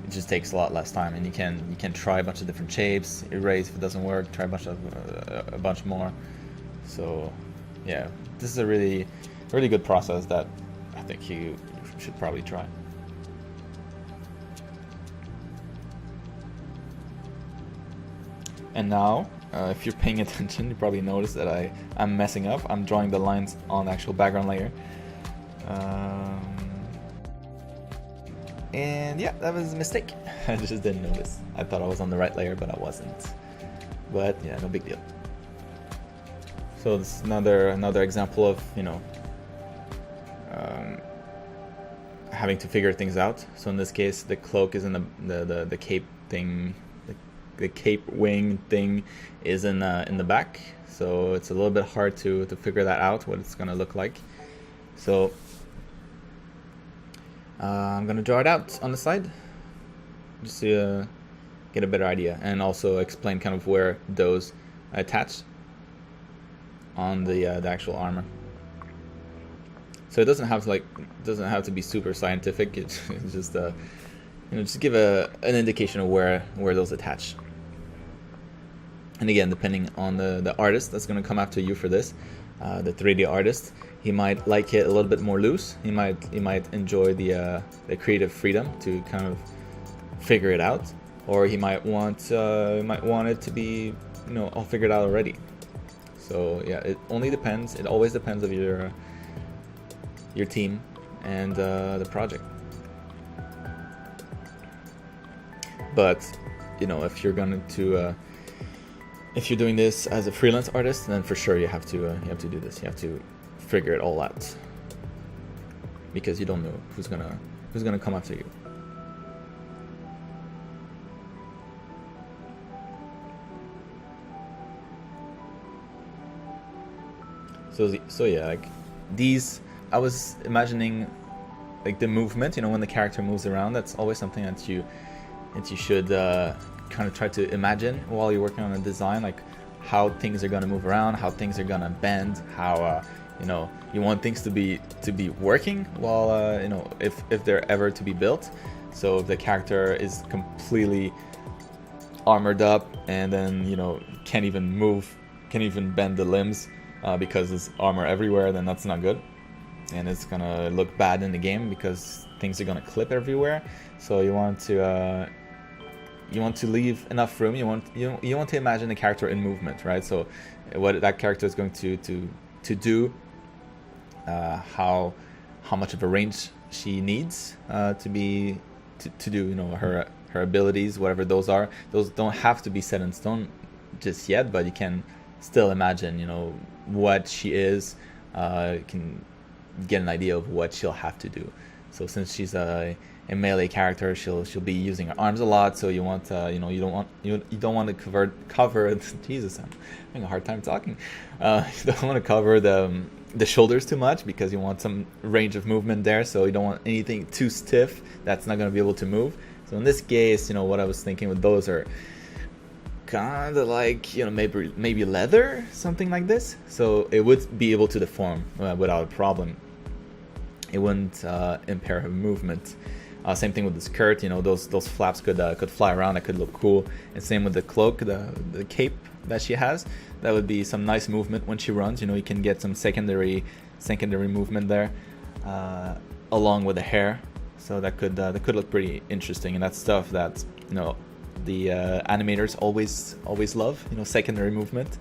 It just takes a lot less time, and you can try a bunch of different shapes, erase if it doesn't work, try a bunch more. So yeah, this is a really good process that I think you should probably try. And now, if you're paying attention, you probably noticed that I'm messing up. I'm drawing the lines on the actual background layer. And yeah, that was a mistake. I just didn't notice. I thought I was on the right layer, but I wasn't. But yeah, no big deal. So this is another example of, you know, having to figure things out. So in this case, the cloak is in the cape thing. The cape wing thing is in the back, so it's a little bit hard to figure that out, what it's gonna look like. So I'm gonna draw it out on the side just to get a better idea, and also explain kind of where those attach on the actual armor. So it doesn't have to be super scientific. It's just you know, just give an indication of where those attach. And again, depending on the artist that's going to come after you for this, the 3D artist, he might like it a little bit more loose. He might enjoy the creative freedom to kind of figure it out, or he might want it to be, you know, all figured out already. So yeah, it only depends. It always depends of your team and the project. But you know, if you're going to if you're doing this as a freelance artist, then for sure you have to do this. You have to figure it all out, because you don't know who's gonna come after you. So yeah, like these, I was imagining like the movement. You know, when the character moves around, that's always something that you should kind of try to imagine while you're working on a design, like how things are going to move around, how things are going to bend, how you know, you want things to be working while you know, if they're ever to be built. So if the character is completely armored up and then, you know, can't even move, can't even bend the limbs because there's armor everywhere, then that's not good, and it's gonna look bad in the game because things are gonna clip everywhere. So you want to leave enough room. You want to imagine the character in movement, right? So what that character is going to do, how much of a range she needs to do, you know, her abilities, whatever those are. Those don't have to be set in stone just yet, but you can still imagine, you know, what she is. You can get an idea of what she'll have to do. So since she's a melee character, she'll be using her arms a lot. So you want you know, you don't want to cover Jesus, I'm having a hard time talking. You don't want to cover the shoulders too much, because you want some range of movement there. So you don't want anything too stiff that's not going to be able to move. So in this case, you know, what I was thinking with those are kind of like, you know, maybe leather, something like this. So it would be able to deform without a problem. It wouldn't impair her movement. Same thing with the skirt, you know, those flaps could fly around. That could look cool. And same with the cloak, the cape that she has. That would be some nice movement when she runs. You know, you can get some secondary movement there, along with the hair. So that could look pretty interesting. And that's stuff that, you know, the animators always love. You know, secondary movement,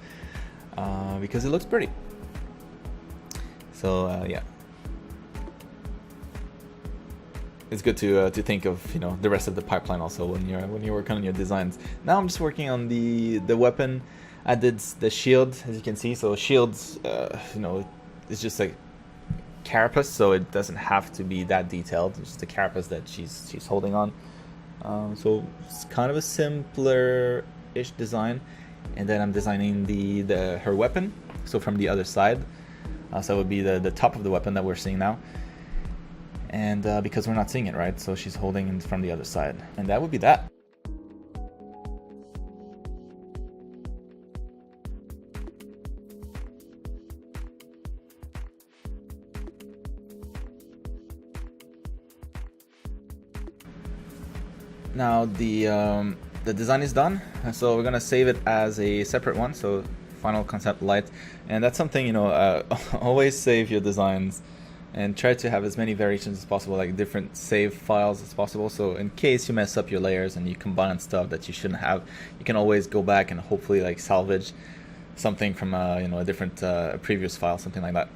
because it looks pretty. So yeah. It's good to think of, you know, the rest of the pipeline also when you're working on your designs. Now I'm just working on the weapon. I did the shield, as you can see. So shields, you know, it's just a carapace, so it doesn't have to be that detailed. It's just a carapace that she's holding on. So it's kind of a simpler-ish design. And then I'm designing her weapon. So from the other side, so it would be the top of the weapon that we're seeing now. And because we're not seeing it, right? So she's holding it from the other side. And that would be that. Now the design is done. So we're gonna save it as a separate one. So Final Concept Light. And that's something, you know, always save your designs and try to have as many variations as possible, like different save files as possible. So in case you mess up your layers and you combine stuff that you shouldn't have, you can always go back and hopefully like salvage something from you know, a different previous file, something like that.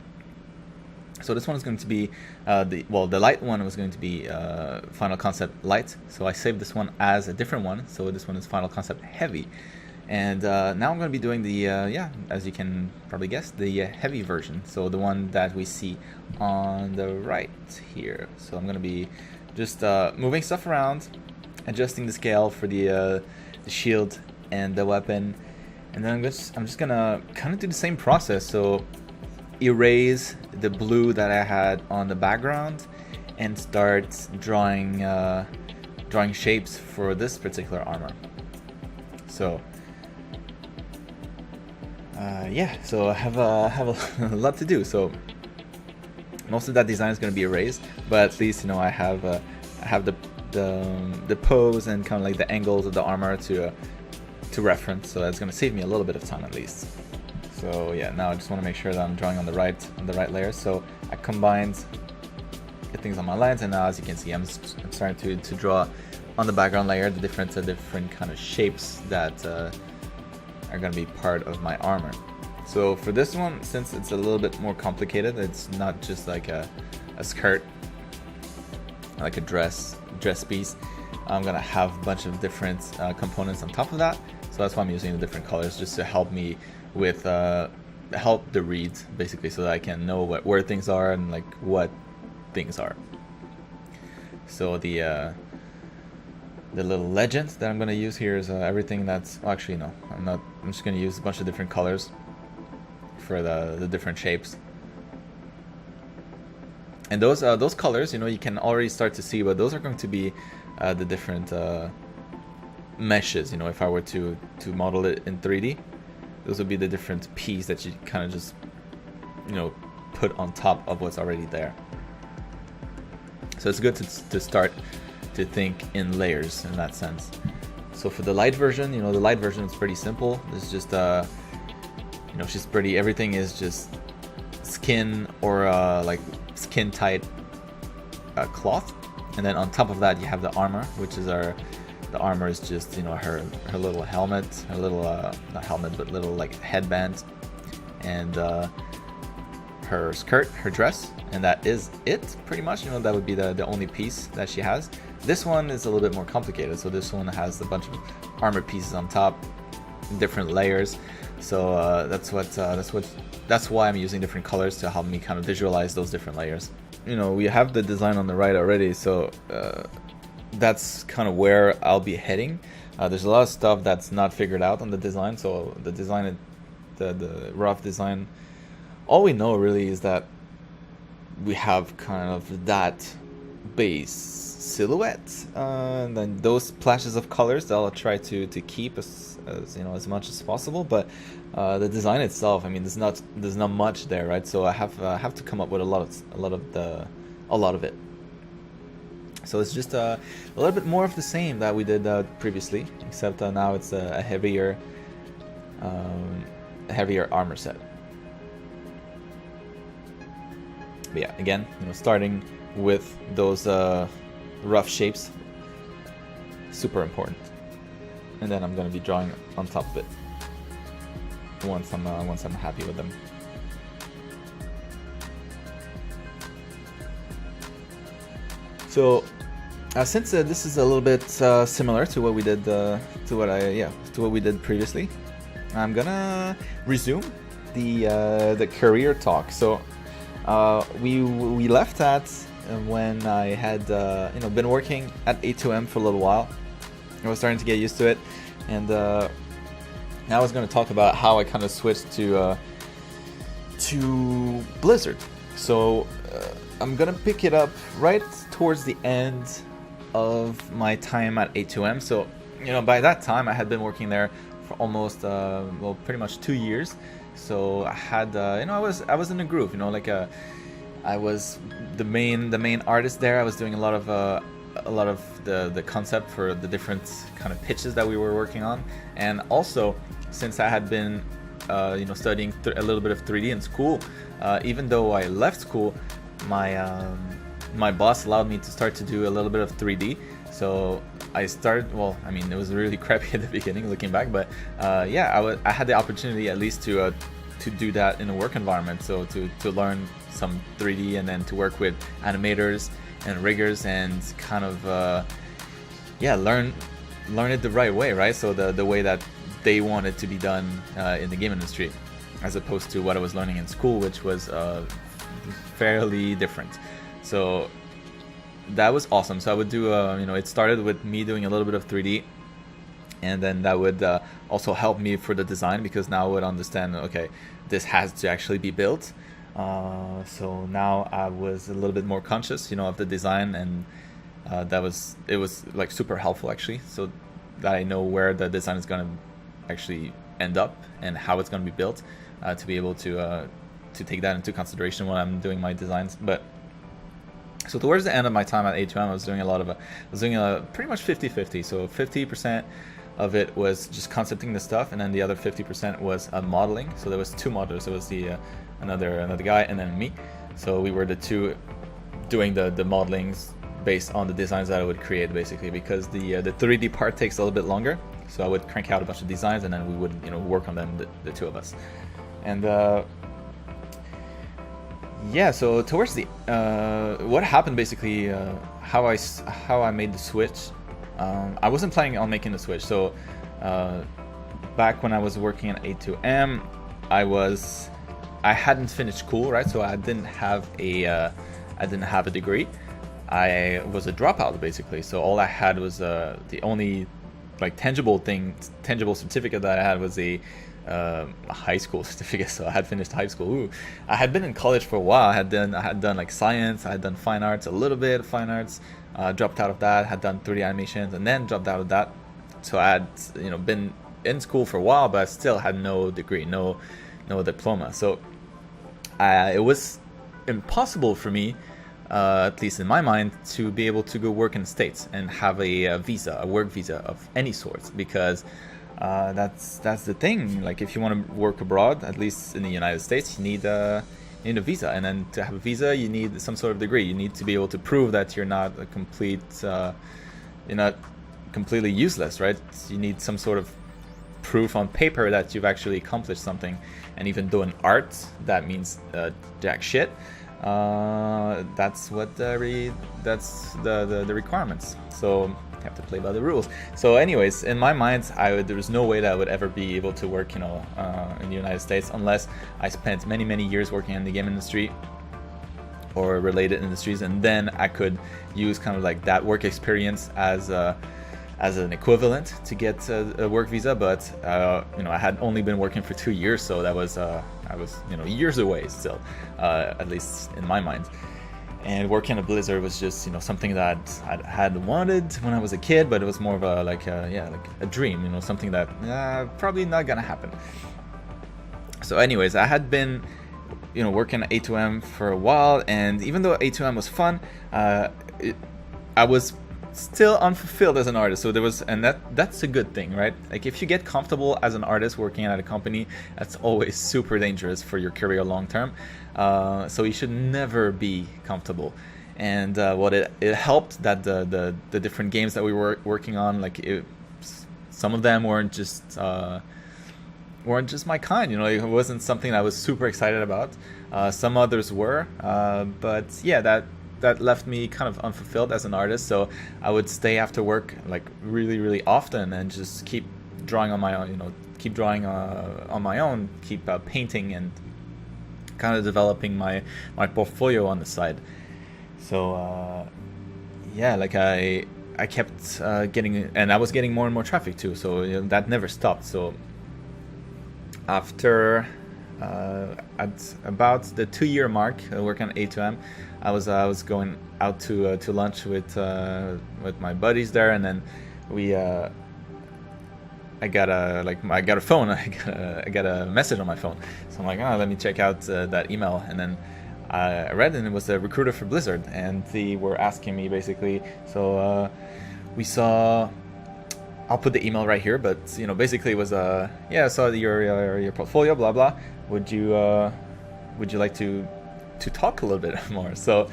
So this one is going to be the light one was going to be Final Concept Light. So I saved this one as a different one. So this one is Final Concept Heavy. And now I'm going to be doing the, yeah, as you can probably guess, the heavy version. So the one that we see on the right here. So I'm going to be just moving stuff around, adjusting the scale for the shield and the weapon. And then I'm just going to kind of do the same process. So erase the blue that I had on the background and start drawing shapes for this particular armor. So yeah, so I have a lot to do. So most of that design is going to be erased, but at least, you know, I have the pose and kind of like the angles of the armor to reference. So that's going to save me a little bit of time at least. So yeah, now I just want to make sure that I'm drawing on the right layer. So I combined the things on my lines, and now as you can see, I'm starting to draw on the background layer the different kind of shapes that are going to be part of my armor. So for this one, since it's a little bit more complicated, it's not just like a skirt, like a dress piece. I'm going to have a bunch of different components on top of that. So that's why I'm using the different colors, just to help me with help the read, basically, so that I can know where things are and like what things are. So the little legend that I'm going to use here is everything that's, well, actually no, I'm just going to use a bunch of different colors for the different shapes. And those colors, you know, you can already start to see, but those are going to be the different meshes. You know, if I were to model it in 3D, those would be the different pieces that you kind of just, you know, put on top of what's already there. So it's good to start to think in layers in that sense. So for the light version, you know, the light version is pretty simple. It's just you know, she's pretty, everything is just skin or like skin tight cloth, and then on top of that you have the armor, which is the armor is just, you know, her little helmet, her little not helmet but little like headband, and her skirt, her dress, and that is it pretty much. You know, that would be the only piece that she has. This one is a little bit more complicated. So this one has a bunch of armor pieces on top, different layers. So that's why I'm using different colors to help me kind of visualize those different layers. You know, we have the design on the right already, so that's kind of where I'll be heading. There's a lot of stuff that's not figured out on the design, so the design, the rough design, all we know really is that we have kind of that base silhouette, and then those splashes of colors that I'll try to keep as you know, as much as possible. But the design itself, I mean, there's not much there, right? So I have to come up with a lot of it. So it's just a little bit more of the same that we did previously, except now it's a heavier armor set. But yeah, again, you know, starting with those rough shapes, super important. And then I'm gonna be drawing on top of it once I'm happy with them. So since this is a little bit similar to what we did to what we did previously, I'm gonna resume the career talk. So we left at when I had you know, been working at A2M for a little while. I was starting to get used to it, and now I was going to talk about how I kind of switched to Blizzard. So I'm gonna pick it up right towards the end of my time at A2M. So, you know, by that time I had been working there for almost well, pretty much 2 years. So I had you know, I was in a groove, you know, like I was the main artist there. I was doing a lot of the concept for the different kind of pitches that we were working on. And also, since I had been you know, studying a little bit of 3D in school, even though I left school, my boss allowed me to start to do a little bit of 3D. So I started, well, I mean, it was really crappy at the beginning looking back, but yeah, I had the opportunity at least to do that in a work environment. So to learn some 3D and then to work with animators and riggers and kind of yeah, learn it the right way, right? So the way that they want it to be done in the game industry, as opposed to what I was learning in school, which was fairly different. So that was awesome. So I would do you know, it started with me doing a little bit of 3D, and then that would also help me for the design, because now I would understand, okay, this has to actually be built. So now I was a little bit more conscious, you know, of the design, and it was like super helpful actually, so that I know where the design is going to actually end up and how it's going to be built, to be able to take that into consideration when I'm doing my designs. But so towards the end of my time at A2M, I was doing pretty much 50-50. So 50% of it was just concepting the stuff, and then the other 50% was modeling. So there was two modelers. There was the another guy and then me. So we were the two doing the modelings based on the designs that I would create, basically, because the 3D part takes a little bit longer. So I would crank out a bunch of designs, and then we would, you know, work on them, the two of us. And yeah, so towards the what happened basically, how I made the switch. I wasn't planning on making the switch. So back when I was working at A2M, I hadn't finished school, right? So I didn't have a degree. I was a dropout basically. So all I had was the only like tangible certificate that I had was a high school certificate. So I had finished high school. Ooh. I had been in college for a while. I had done like science. I had done fine arts, a little bit of fine arts. Dropped out of that. Had done 3D animations, and then dropped out of that. So I had, you know, been in school for a while, but I still had no degree, no diploma. So it was impossible for me, at least in my mind, to be able to go work in the States and have a work visa of any sort, because that's the thing. Like, if you want to work abroad, at least in the United States, you need a visa, and then to have a visa, you need some sort of degree. You need to be able to prove that you're not completely useless, right? You need some sort of proof on paper that you've actually accomplished something. And even though in art that means jack shit, that's the requirements. So have to play by the rules. So anyways, in my mind, there was no way that I would ever be able to work, in the United States unless I spent many years working in the game industry or related industries, and then I could use kind of like that work experience as an equivalent to get a work visa. But I had only been working for 2 years, so that was I was years away still, at least in my mind. And working at Blizzard was just something that I had wanted when I was a kid, but it was more of a dream, something that probably not gonna happen. So anyways, I had been working at A2M for a while, and even though A2M was fun, I was still unfulfilled as an artist. So that's a good thing, right? Like, if you get comfortable as an artist working at a company, that's always super dangerous for your career long term. So you should never be comfortable. And it helped that the different games that we were working on, some of them weren't just my kind. It wasn't something I was super excited about. Some others were, but yeah, that left me kind of unfulfilled as an artist. So I would stay after work really often and just keep drawing on my own, keep painting and kind of developing my portfolio on the side. So I kept getting, and I was getting more and more traffic too, so that never stopped. So after at about the 2-year mark working at A2M, I was going out to lunch with my buddies there, and then I got a phone. I got a message on my phone. So I'm like, let me check out that email, and then I read, and it was a recruiter for Blizzard, and they were asking me basically. So we saw. I'll put the email right here, but basically it was I saw your portfolio, blah blah. Would you like to talk a little bit more? So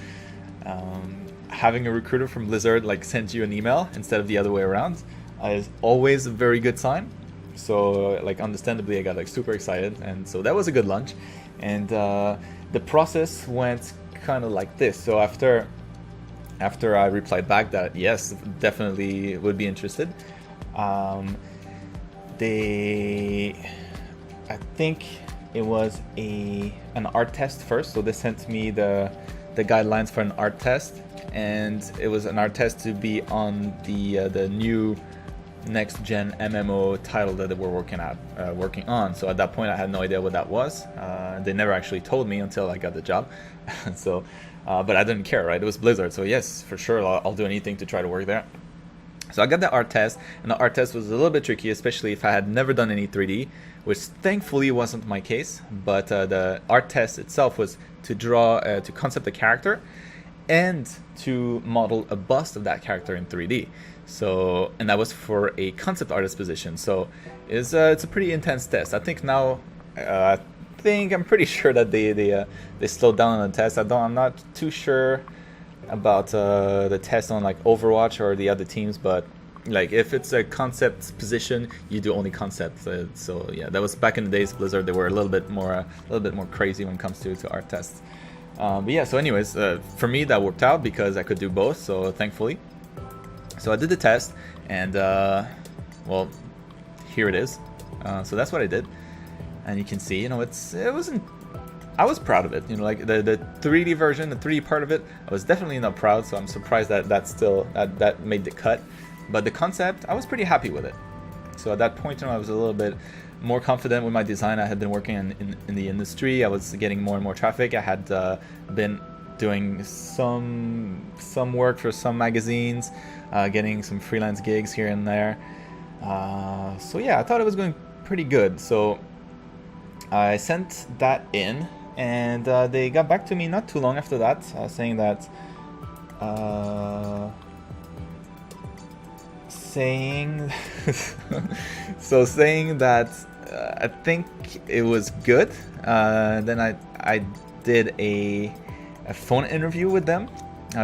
having a recruiter from Blizzard send you an email instead of the other way around is always a very good sign. So understandably, I got super excited, and so that was a good lunch. And the process went kind of like this. So after I replied back that yes, definitely would be interested, I think it was an art test first. So they sent me the guidelines for an art test, and it was an art test to be on the new next gen MMO title that they were working on. So at that point, I had no idea what that was. They never actually told me until I got the job. So, but I didn't care, right? It was Blizzard, so yes, for sure, I'll do anything to try to work there. So I got the art test, and the art test was a little bit tricky, especially if I had never done any 3D, which thankfully wasn't my case. But the art test itself was to draw, to concept a character, and to model a bust of that character in 3D. So, and that was for a concept artist position. So it's a pretty intense test. I think now, I'm pretty sure that they slowed down on the test. I'm not too sure about the test on Overwatch or the other teams, but if it's a concept position, you do only concept. So yeah, that was back in the days. Blizzard, they were a little bit more crazy when it comes to art tests. But yeah, so anyways, for me that worked out because I could do both. So thankfully, so I did the test, and well, here it is. So that's what I did, and you can see, I was proud of it. The 3D version, the 3D part of it, I was definitely not proud. So I'm surprised that made the cut. But the concept, I was pretty happy with it. So at that point, I was a little bit more confident with my design. I had been working in the industry. I was getting more and more traffic. I had been doing some work for some magazines, getting some freelance gigs here and there. So yeah, I thought it was going pretty good. So I sent that in, and they got back to me not too long after that, saying that I think it was good. Then I did a phone interview with them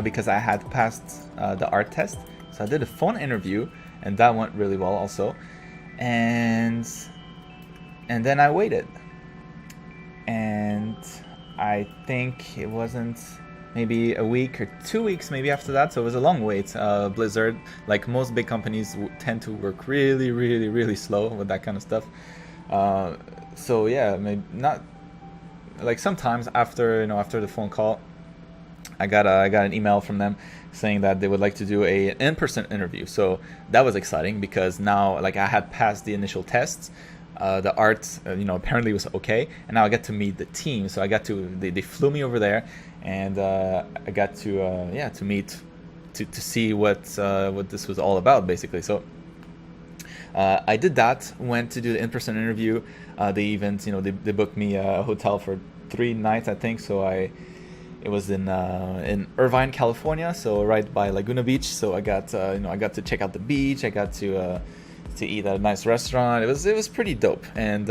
because I had passed the art test. So I did a phone interview, and that went really well also. And then I waited. And I think it wasn't maybe a week or 2 weeks maybe after that. So it was a long wait. Blizzard, like most big companies, tend to work really, really, really slow with that kind of stuff. So yeah, maybe not like sometimes after after the phone call, I got an email from them saying that they would like to do a in-person interview. So that was exciting because now like I had passed the initial tests. The art, apparently was okay, and now I get to meet the team. So I got to they flew me over there, and I got to meet to see what this was all about basically. So I did that. Went to do the in-person interview. They even they booked me a hotel for 3 nights I think. So it was in Irvine, California, so right by Laguna Beach. So I got I got to check out the beach. I got to eat at a nice restaurant. It was pretty dope, and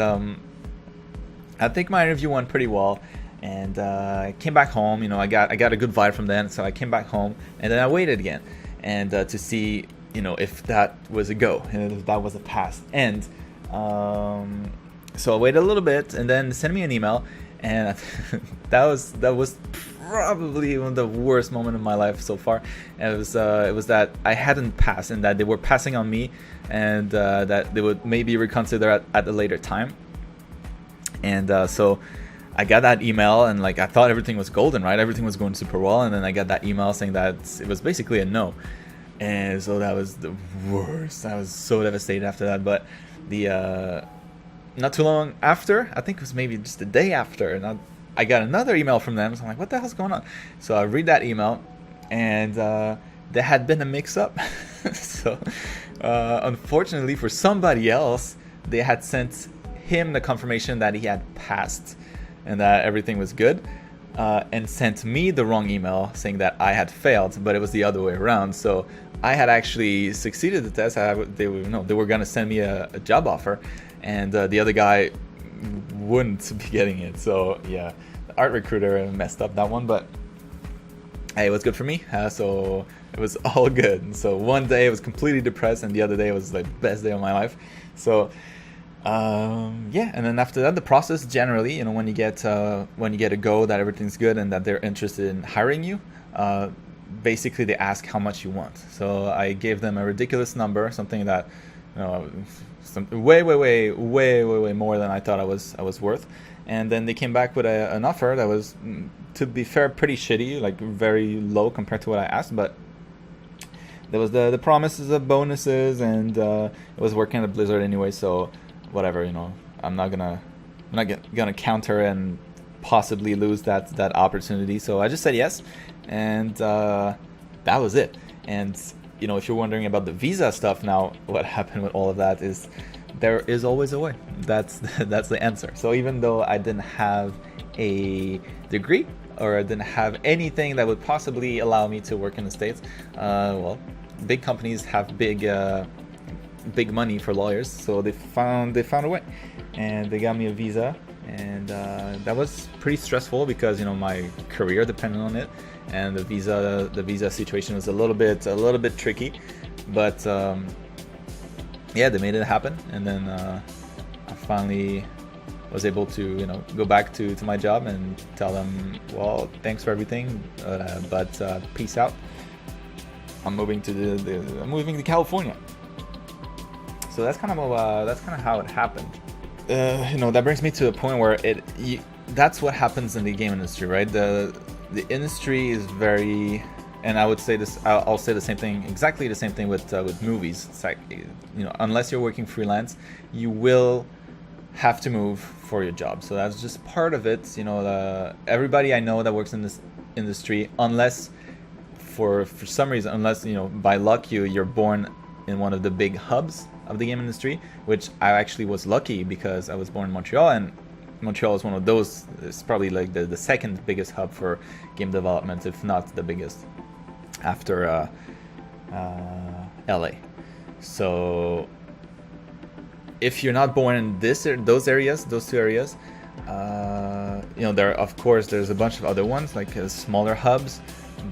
I think my interview went pretty well. And I came back home. I got a good vibe from then, so I came back home, and then I waited again, and to see if that was a go and if that was a pass. And so I waited a little bit, and then sent me an email, and that was probably one of the worst moments of my life so far. And it was that I hadn't passed, and that they were passing on me, and that they would maybe reconsider at a later time. And so I got that email, and like I thought everything was golden, right? Everything was going super well, and then I got that email saying that it was basically a no. And so that was the worst. I was so devastated after that. But the not too long after, I think it was maybe just the day after, and I got another email from them. So I'm like, what the hell's going on? So I read that email, and there had been a mix-up. So unfortunately for somebody else, they had sent him the confirmation that he had passed and that everything was good, and sent me the wrong email saying that I had failed, but it was the other way around. So I had actually succeeded the test. They were going to send me a job offer, and the other guy wouldn't be getting it. So yeah, the art recruiter messed up that one, but hey, it was good for me. So it was all good. And so one day I was completely depressed, and the other day was the best day of my life. So yeah, and then after that, the process generally, when you get a go that everything's good and that they're interested in hiring you, basically they ask how much you want. So I gave them a ridiculous number, something that way more than I thought I was worth. And then they came back with an offer that was, to be fair, pretty shitty, like very low compared to what I asked, but there was the promises of bonuses, and it was working at Blizzard anyway, so whatever, I'm not gonna counter and possibly lose that opportunity. So I just said yes, and that was it. And if you're wondering about the visa stuff now, what happened with all of that is there is always a way. That's the answer. So even though I didn't have a degree, or I didn't have anything that would possibly allow me to work in the States, well, big companies have big money for lawyers, so they found a way, and they got me a visa. And that was pretty stressful because my career depended on it, and the visa situation was a little bit tricky, but yeah, they made it happen. And then I finally was able to go back to my job and tell them, well, thanks for everything, but peace out. I'm moving to California. So that's kind of how it happened. That brings me to a point where that's what happens in the game industry, right? The industry is very, and I would say this, I'll say the same thing, exactly the same thing with movies. It's like, unless you're working freelance, you will have to move for your job. So that's just part of it. Everybody I know that works in this industry, unless for some reason, unless by luck you're born in one of the big hubs of the game industry, which I actually was lucky because I was born in Montreal, and Montreal is one of those. It's probably like the second biggest hub for game development, if not the biggest, after LA. So if you're not born in those two areas, there's a bunch of other ones like smaller hubs,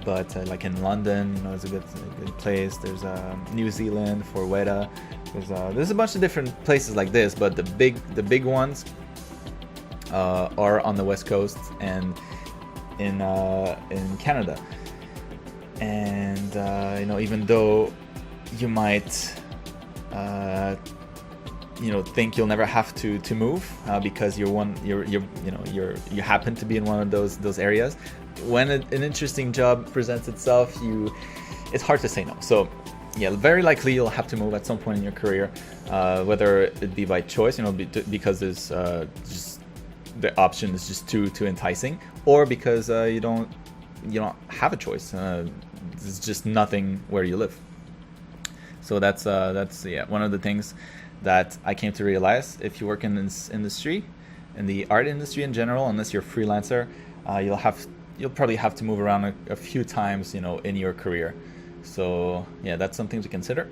but like in London, it's a good place. There's New Zealand for Weta. There's a bunch of different places like this, but the big ones are on the West Coast, and in Canada. And you know, even though you might you know, think you'll never have to move because you happen to be in one of those areas, when an interesting job presents itself, it's hard to say no. So yeah, very likely you'll have to move at some point in your career, whether it be by choice, you know, because there's just the option is just too enticing, or because you don't have a choice. There's just nothing where you live. So that's yeah, one of the things that I came to realize. If you work in this industry, in the art industry in general, unless you're a freelancer, you'll probably have to move around a few times, you know, in your career. So yeah, that's something to consider.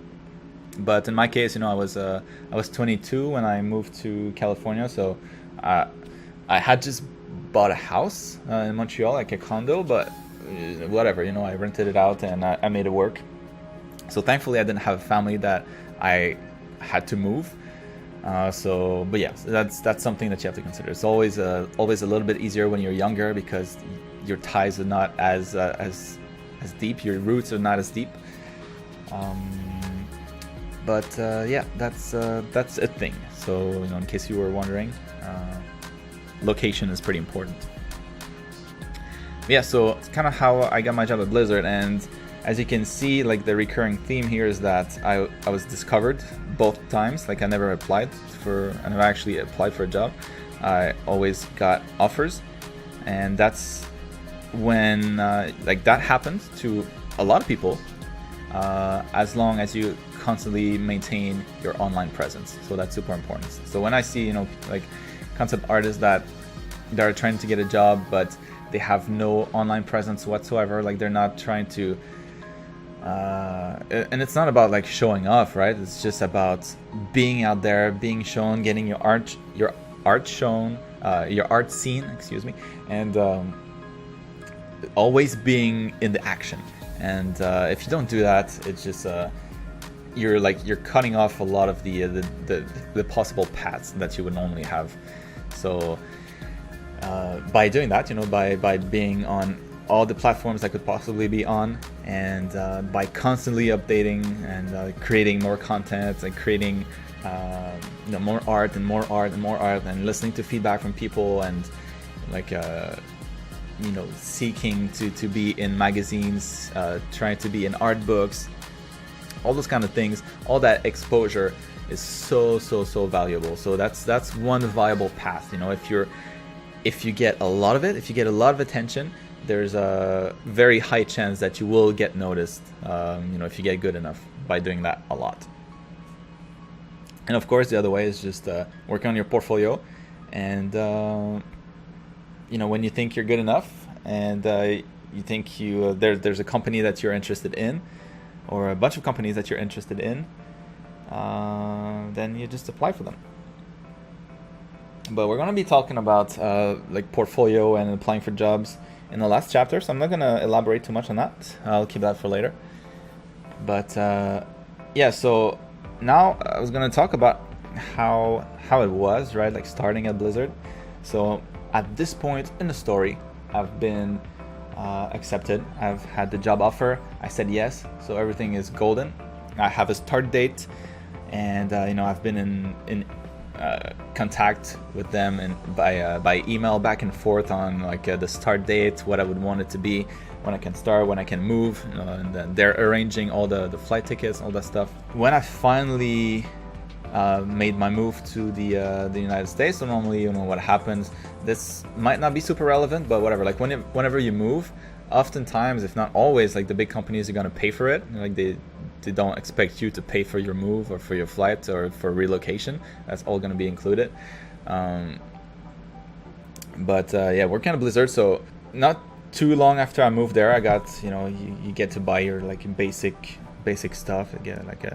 But in my case, you know, I was 22 when I moved to California, so I had just bought a house in Montreal, like a condo, but whatever, you know, I rented it out and I made it work. So thankfully, I didn't have a family that I had to move. But yeah, that's something that you have to consider. It's always a little bit easier when you're younger because your ties are not as deep. Your roots are not as deep. Yeah, that's a thing. So, you know, in case you were wondering, location is pretty important. Yeah, so it's kind of how I got my job at Blizzard, and as you can see, like, the recurring theme here is that I was discovered both times. Like, I never actually applied for a job. I always got offers, and that's when like, that happens to a lot of people, as long as you constantly maintain your online presence. So that's super important. So when I see, you know, like, concept artists that are trying to get a job but they have no online presence whatsoever, like, they're not trying to and it's not about, like, showing off, right? It's just about being out there, being shown, getting your art shown, your art seen, excuse me, and always being in the action. And if you don't do that, it's just you're cutting off a lot of the possible paths that you would normally have. So by doing that, you know, by being on all the platforms I could possibly be on, and by constantly updating and creating more content and creating you know, more art and more art and more art, and listening to feedback from people, and like you know, seeking to be in magazines, trying to be in art books, all those kind of things, all that exposure is so valuable. So that's one viable path. You know, if you get a lot of it, if you get a lot of attention, there's a very high chance that you will get noticed, you know, if you get good enough by doing that a lot. And of course, the other way is just working on your portfolio, and you know, when you think you're good enough, and you think there's a company that you're interested in, or a bunch of companies that you're interested in, then you just apply for them. But we're going to be talking about like, portfolio and applying for jobs in the last chapter, so I'm not going to elaborate too much on that. I'll keep that for later. But yeah, so now I was going to talk about how it was, right, like, starting at Blizzard. So at this point in the story, I've been accepted. I've had the job offer. I said yes, so everything is golden. I have a start date, and you know, I've been in contact with them, and by email, back and forth on, like, the start date, what I would want it to be, when I can start, when I can move, and then they're arranging all the flight tickets, all that stuff. When I finally made my move to the United States, so normally, you know, what happens, this might not be super relevant, but whatever, like, whenever you move, oftentimes, if not always, like, the big companies are going to pay for it. Like, they don't expect you to pay for your move or for your flight or for relocation. That's all going to be included. But yeah, working at Blizzard, so not too long after I moved there, I got, you know, you get to buy your, like, basic stuff. Again, like,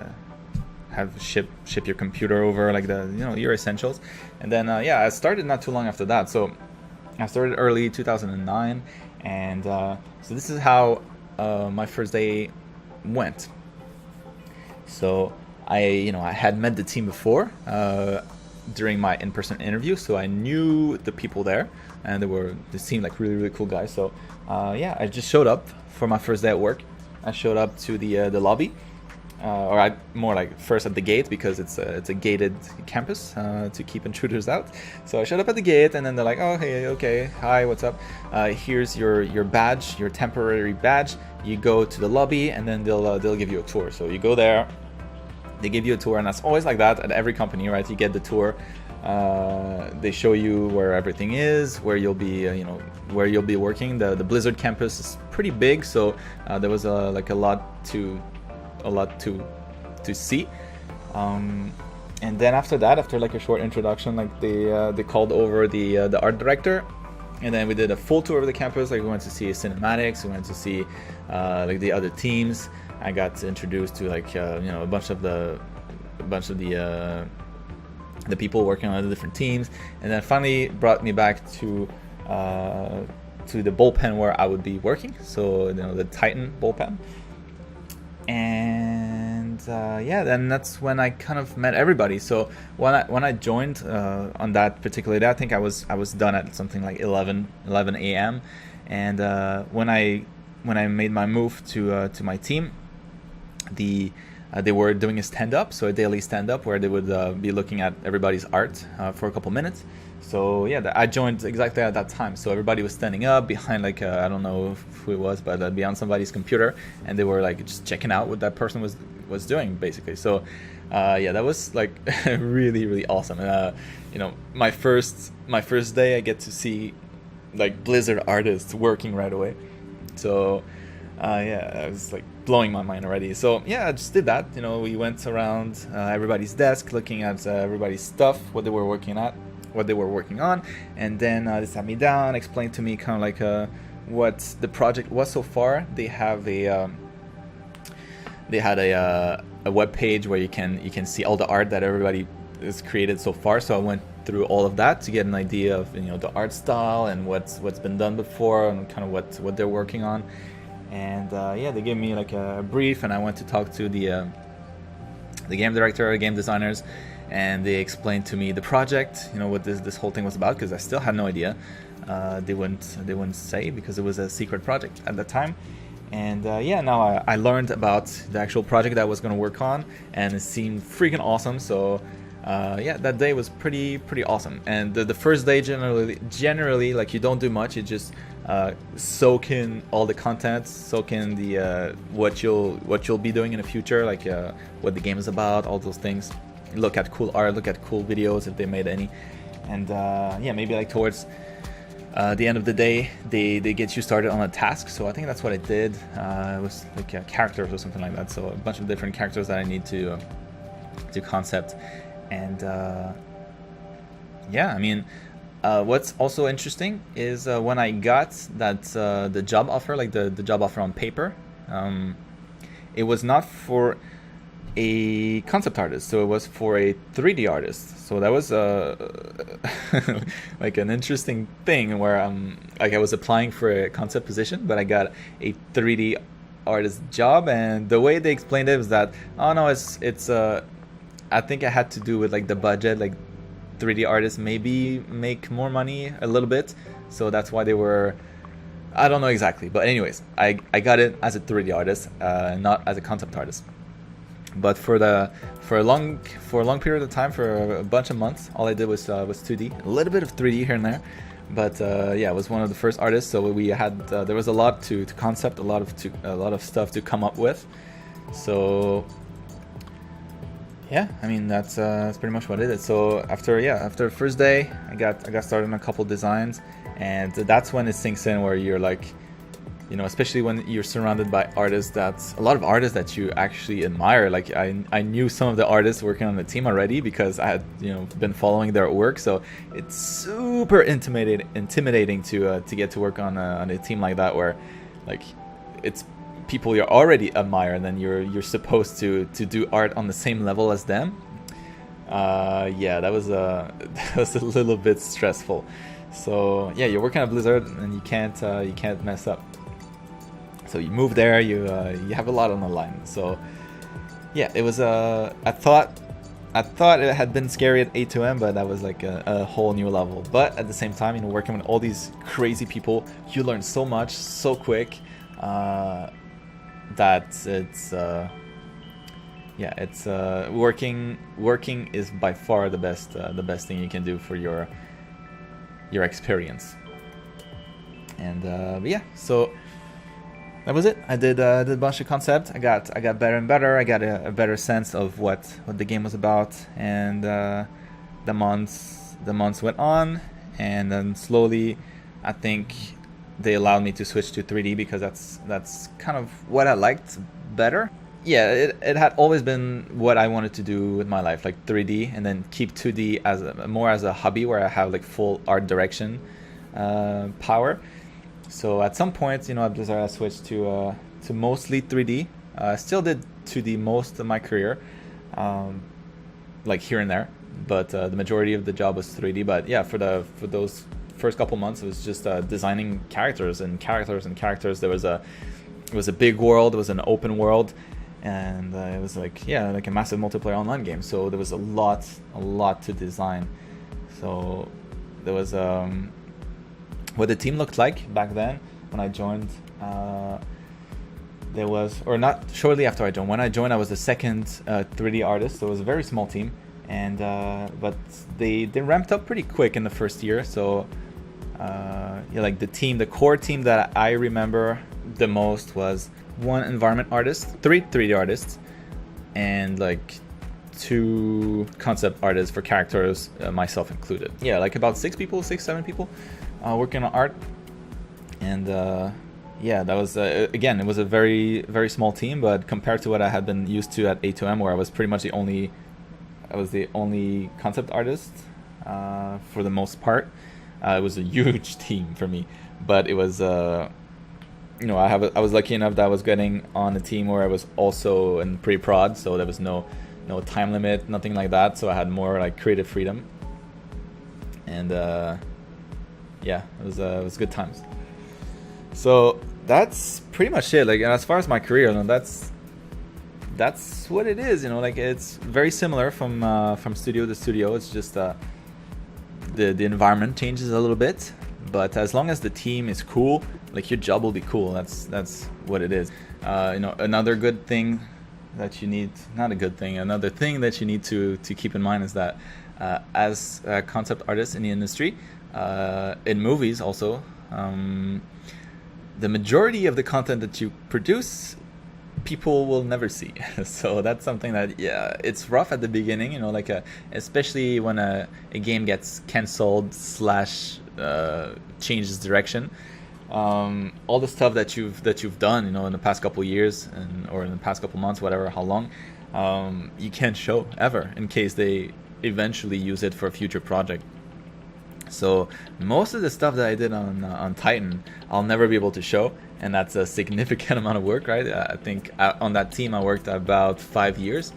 ship your computer over, like, the, you know, your essentials. And then yeah, I started not too long after that. So I started early 2009, and so this is how my first day went. So I had met the team before, during my in-person interview, so I knew the people there, and they seemed like really cool guys. So yeah, I just showed up for my first day at work. I showed up to the lobby, or I more like first at the gate, because it's a gated campus to keep intruders out. So I showed up at the gate, and then they're like, "Oh, hey, okay, hi, what's up? Here's your badge, your temporary badge. You go to the lobby, and then they'll give you a tour." So you go there, they give you a tour, and that's always like that at every company, right? You get the tour. They show you where everything is, where you'll be, where you'll be working. The Blizzard campus is pretty big, so there was a lot to see. And then after that, after like a short introduction, like they called over the art director, and then we did a full tour of the campus. Like we went to see cinematics, we went to see like the other teams. I got introduced to like a bunch of the people working on the different teams, and then finally brought me back to the bullpen where I would be working. So the Titan bullpen. And yeah, then that's when I kind of met everybody. So when I joined on that particular day, I think I was done at something like 11 a.m. And when I made my move to my team, they were doing a stand-up, so a daily stand-up where they would be looking at everybody's art for a couple minutes. So yeah, I joined exactly at that time. So everybody was standing up behind like I don't know who it was, but behind somebody's computer, and they were like just checking out what that person was doing basically. So yeah, that was like really awesome. My first day, I get to see like Blizzard artists working right away. So yeah, I was like blowing my mind already. So yeah, I just did that. We went around everybody's desk, looking at everybody's stuff, what they were working on, and then they sat me down, explained to me kind of like what the project was so far. They had a web page where you can see all the art that everybody has created so far. So I went through all of that to get an idea of the art style and what's been done before, and kind of what they're working on. And yeah, they gave me like a brief, and I went to talk to the game director, game designers, and they explained to me the project, what this whole thing was about, because I still had no idea. They wouldn't say, because it was a secret project at the time. And yeah, now I learned about the actual project that I was going to work on, and it seemed freaking awesome. So yeah, that day was pretty awesome. And the first day generally like you don't do much. You just soak in all the content, soak in the what you'll be doing in the future, like what the game is about, all those things. Look at cool art, look at cool videos if they made any, and yeah, maybe like towards the end of the day, they get you started on a task. So I think that's what I did. It was like characters or something like that. So a bunch of different characters that I need to concept, and yeah, I mean, what's also interesting is when I got that the job offer, like the job offer on paper, it was not for a concept artist, so it was for a 3D artist. So that was like an interesting thing where like I was applying for a concept position, but I got a 3D artist job. And the way they explained it was that, oh no, it's I think it had to do with like the budget, like 3D artists maybe make more money a little bit, so that's why they were, I don't know exactly, but anyways, I got it as a 3D artist, not as a concept artist. But for a long period of time, for a bunch of months, all I did was 2D, a little bit of 3D here and there, but yeah, I was one of the first artists. So we had there was a lot to concept, a lot of stuff to come up with. So yeah, I mean that's pretty much what it is. So after the first day, I got started on a couple designs, and that's when it sinks in, where you're like, especially when you're surrounded by artists, that's a lot of artists that you actually admire. Like I knew some of the artists working on the team already because I had been following their work. So it's super intimidating to get to work on a team like that, where like it's people you already admire, and then you're supposed to do art on the same level as them. Yeah, that was a little bit stressful. So yeah, you're working at Blizzard, and you can't mess up. So you move there, you have a lot on the line. So yeah, it was I thought I thought it had been scary at A2M, but that was like a whole new level. But at the same time, you know, working with all these crazy people, you learn so much so quick that it's yeah, it's working is by far the best thing you can do for your experience. And but yeah, so that was it. I did a bunch of concept. I got better and better. I got a better sense of what the game was about, and the months went on, and then slowly, I think they allowed me to switch to 3D because that's kind of what I liked better. Yeah, it had always been what I wanted to do with my life, like 3D, and then keep 2D as more as a hobby where I have like full art direction power. So at some point, you know, at Blizzard, I switched to mostly 3D. I still did 2D most of my career, like here and there, but the majority of the job was 3D. But yeah, for those first couple months, it was just designing characters. There was a big world. It was an open world, and it was like, yeah, like a massive multiplayer online game. So there was a lot to design. So there was what the team looked like back then when I joined. There was, or not shortly after I joined. When I joined, I was the second 3D artist. So it was a very small team, and but they ramped up pretty quick in the first year. So yeah, like the core team that I remember the most was one environment artist, 3 3D artists, and like 2 concept artists for characters, myself included. Yeah, like about 6 people, 7 people working on art. And yeah, that was again, it was a very small team, but compared to what I had been used to at A2M, where I was pretty much the only concept artist for the most part, it was a huge team for me. But it was you know, I was lucky enough that I was getting on a team where I was also in pre-prod, so there was no time limit, nothing like that. So I had more like creative freedom, and yeah, it was good times. So that's pretty much it. Like, as far as my career, you know, that's what it is. You know, like it's very similar from studio to studio. It's just the environment changes a little bit, but as long as the team is cool, like your job will be cool. That's what it is. You know, another good thing that you need, not a good thing, another thing that you need to keep in mind is that as a concept artist in the industry, in movies also, the majority of the content that you produce, people will never see. So that's something that, yeah, it's rough at the beginning, you know, like especially when a game gets cancelled / changes direction. All the stuff that you've done, you know, in the past couple years or in the past couple months, whatever, how long, you can't show ever in case they eventually use it for a future project. So most of the stuff that I did on Titan, I'll never be able to show, and that's a significant amount of work, right? I think on that team I worked about 5 years,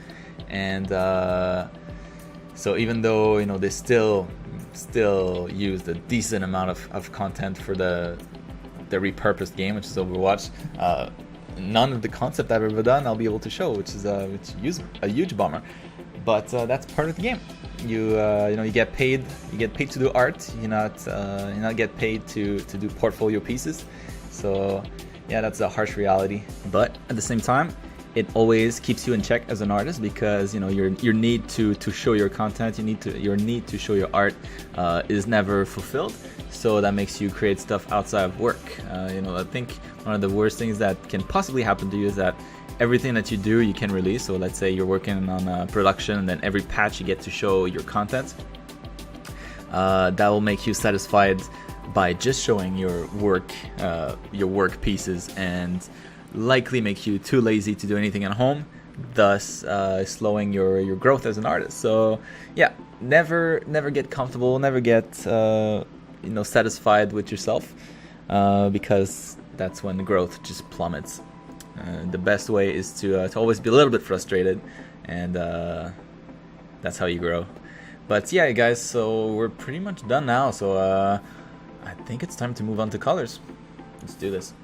and so even though, you know, they still used a decent amount of content for the repurposed game, which is Overwatch, none of the concept I've ever done I'll be able to show, which is a huge bummer. But that's part of the game. You know, you get paid to do art. You not get paid to do portfolio pieces. So yeah, that's a harsh reality. But at the same time, it always keeps you in check as an artist, because, you know, your need to show your content, your need to show your art is never fulfilled. So that makes you create stuff outside of work. You know, I think one of the worst things that can possibly happen to you is that everything that you do, you can release. So let's say you're working on a production, and then every patch you get to show your content. That will make you satisfied by just showing your work pieces, and likely make you too lazy to do anything at home, thus slowing your growth as an artist. So yeah, never get comfortable, never get satisfied with yourself, because that's when the growth just plummets. The best way is to always be a little bit frustrated, and that's how you grow. But yeah, guys, so we're pretty much done now. So I think it's time to move on to colors. Let's do this.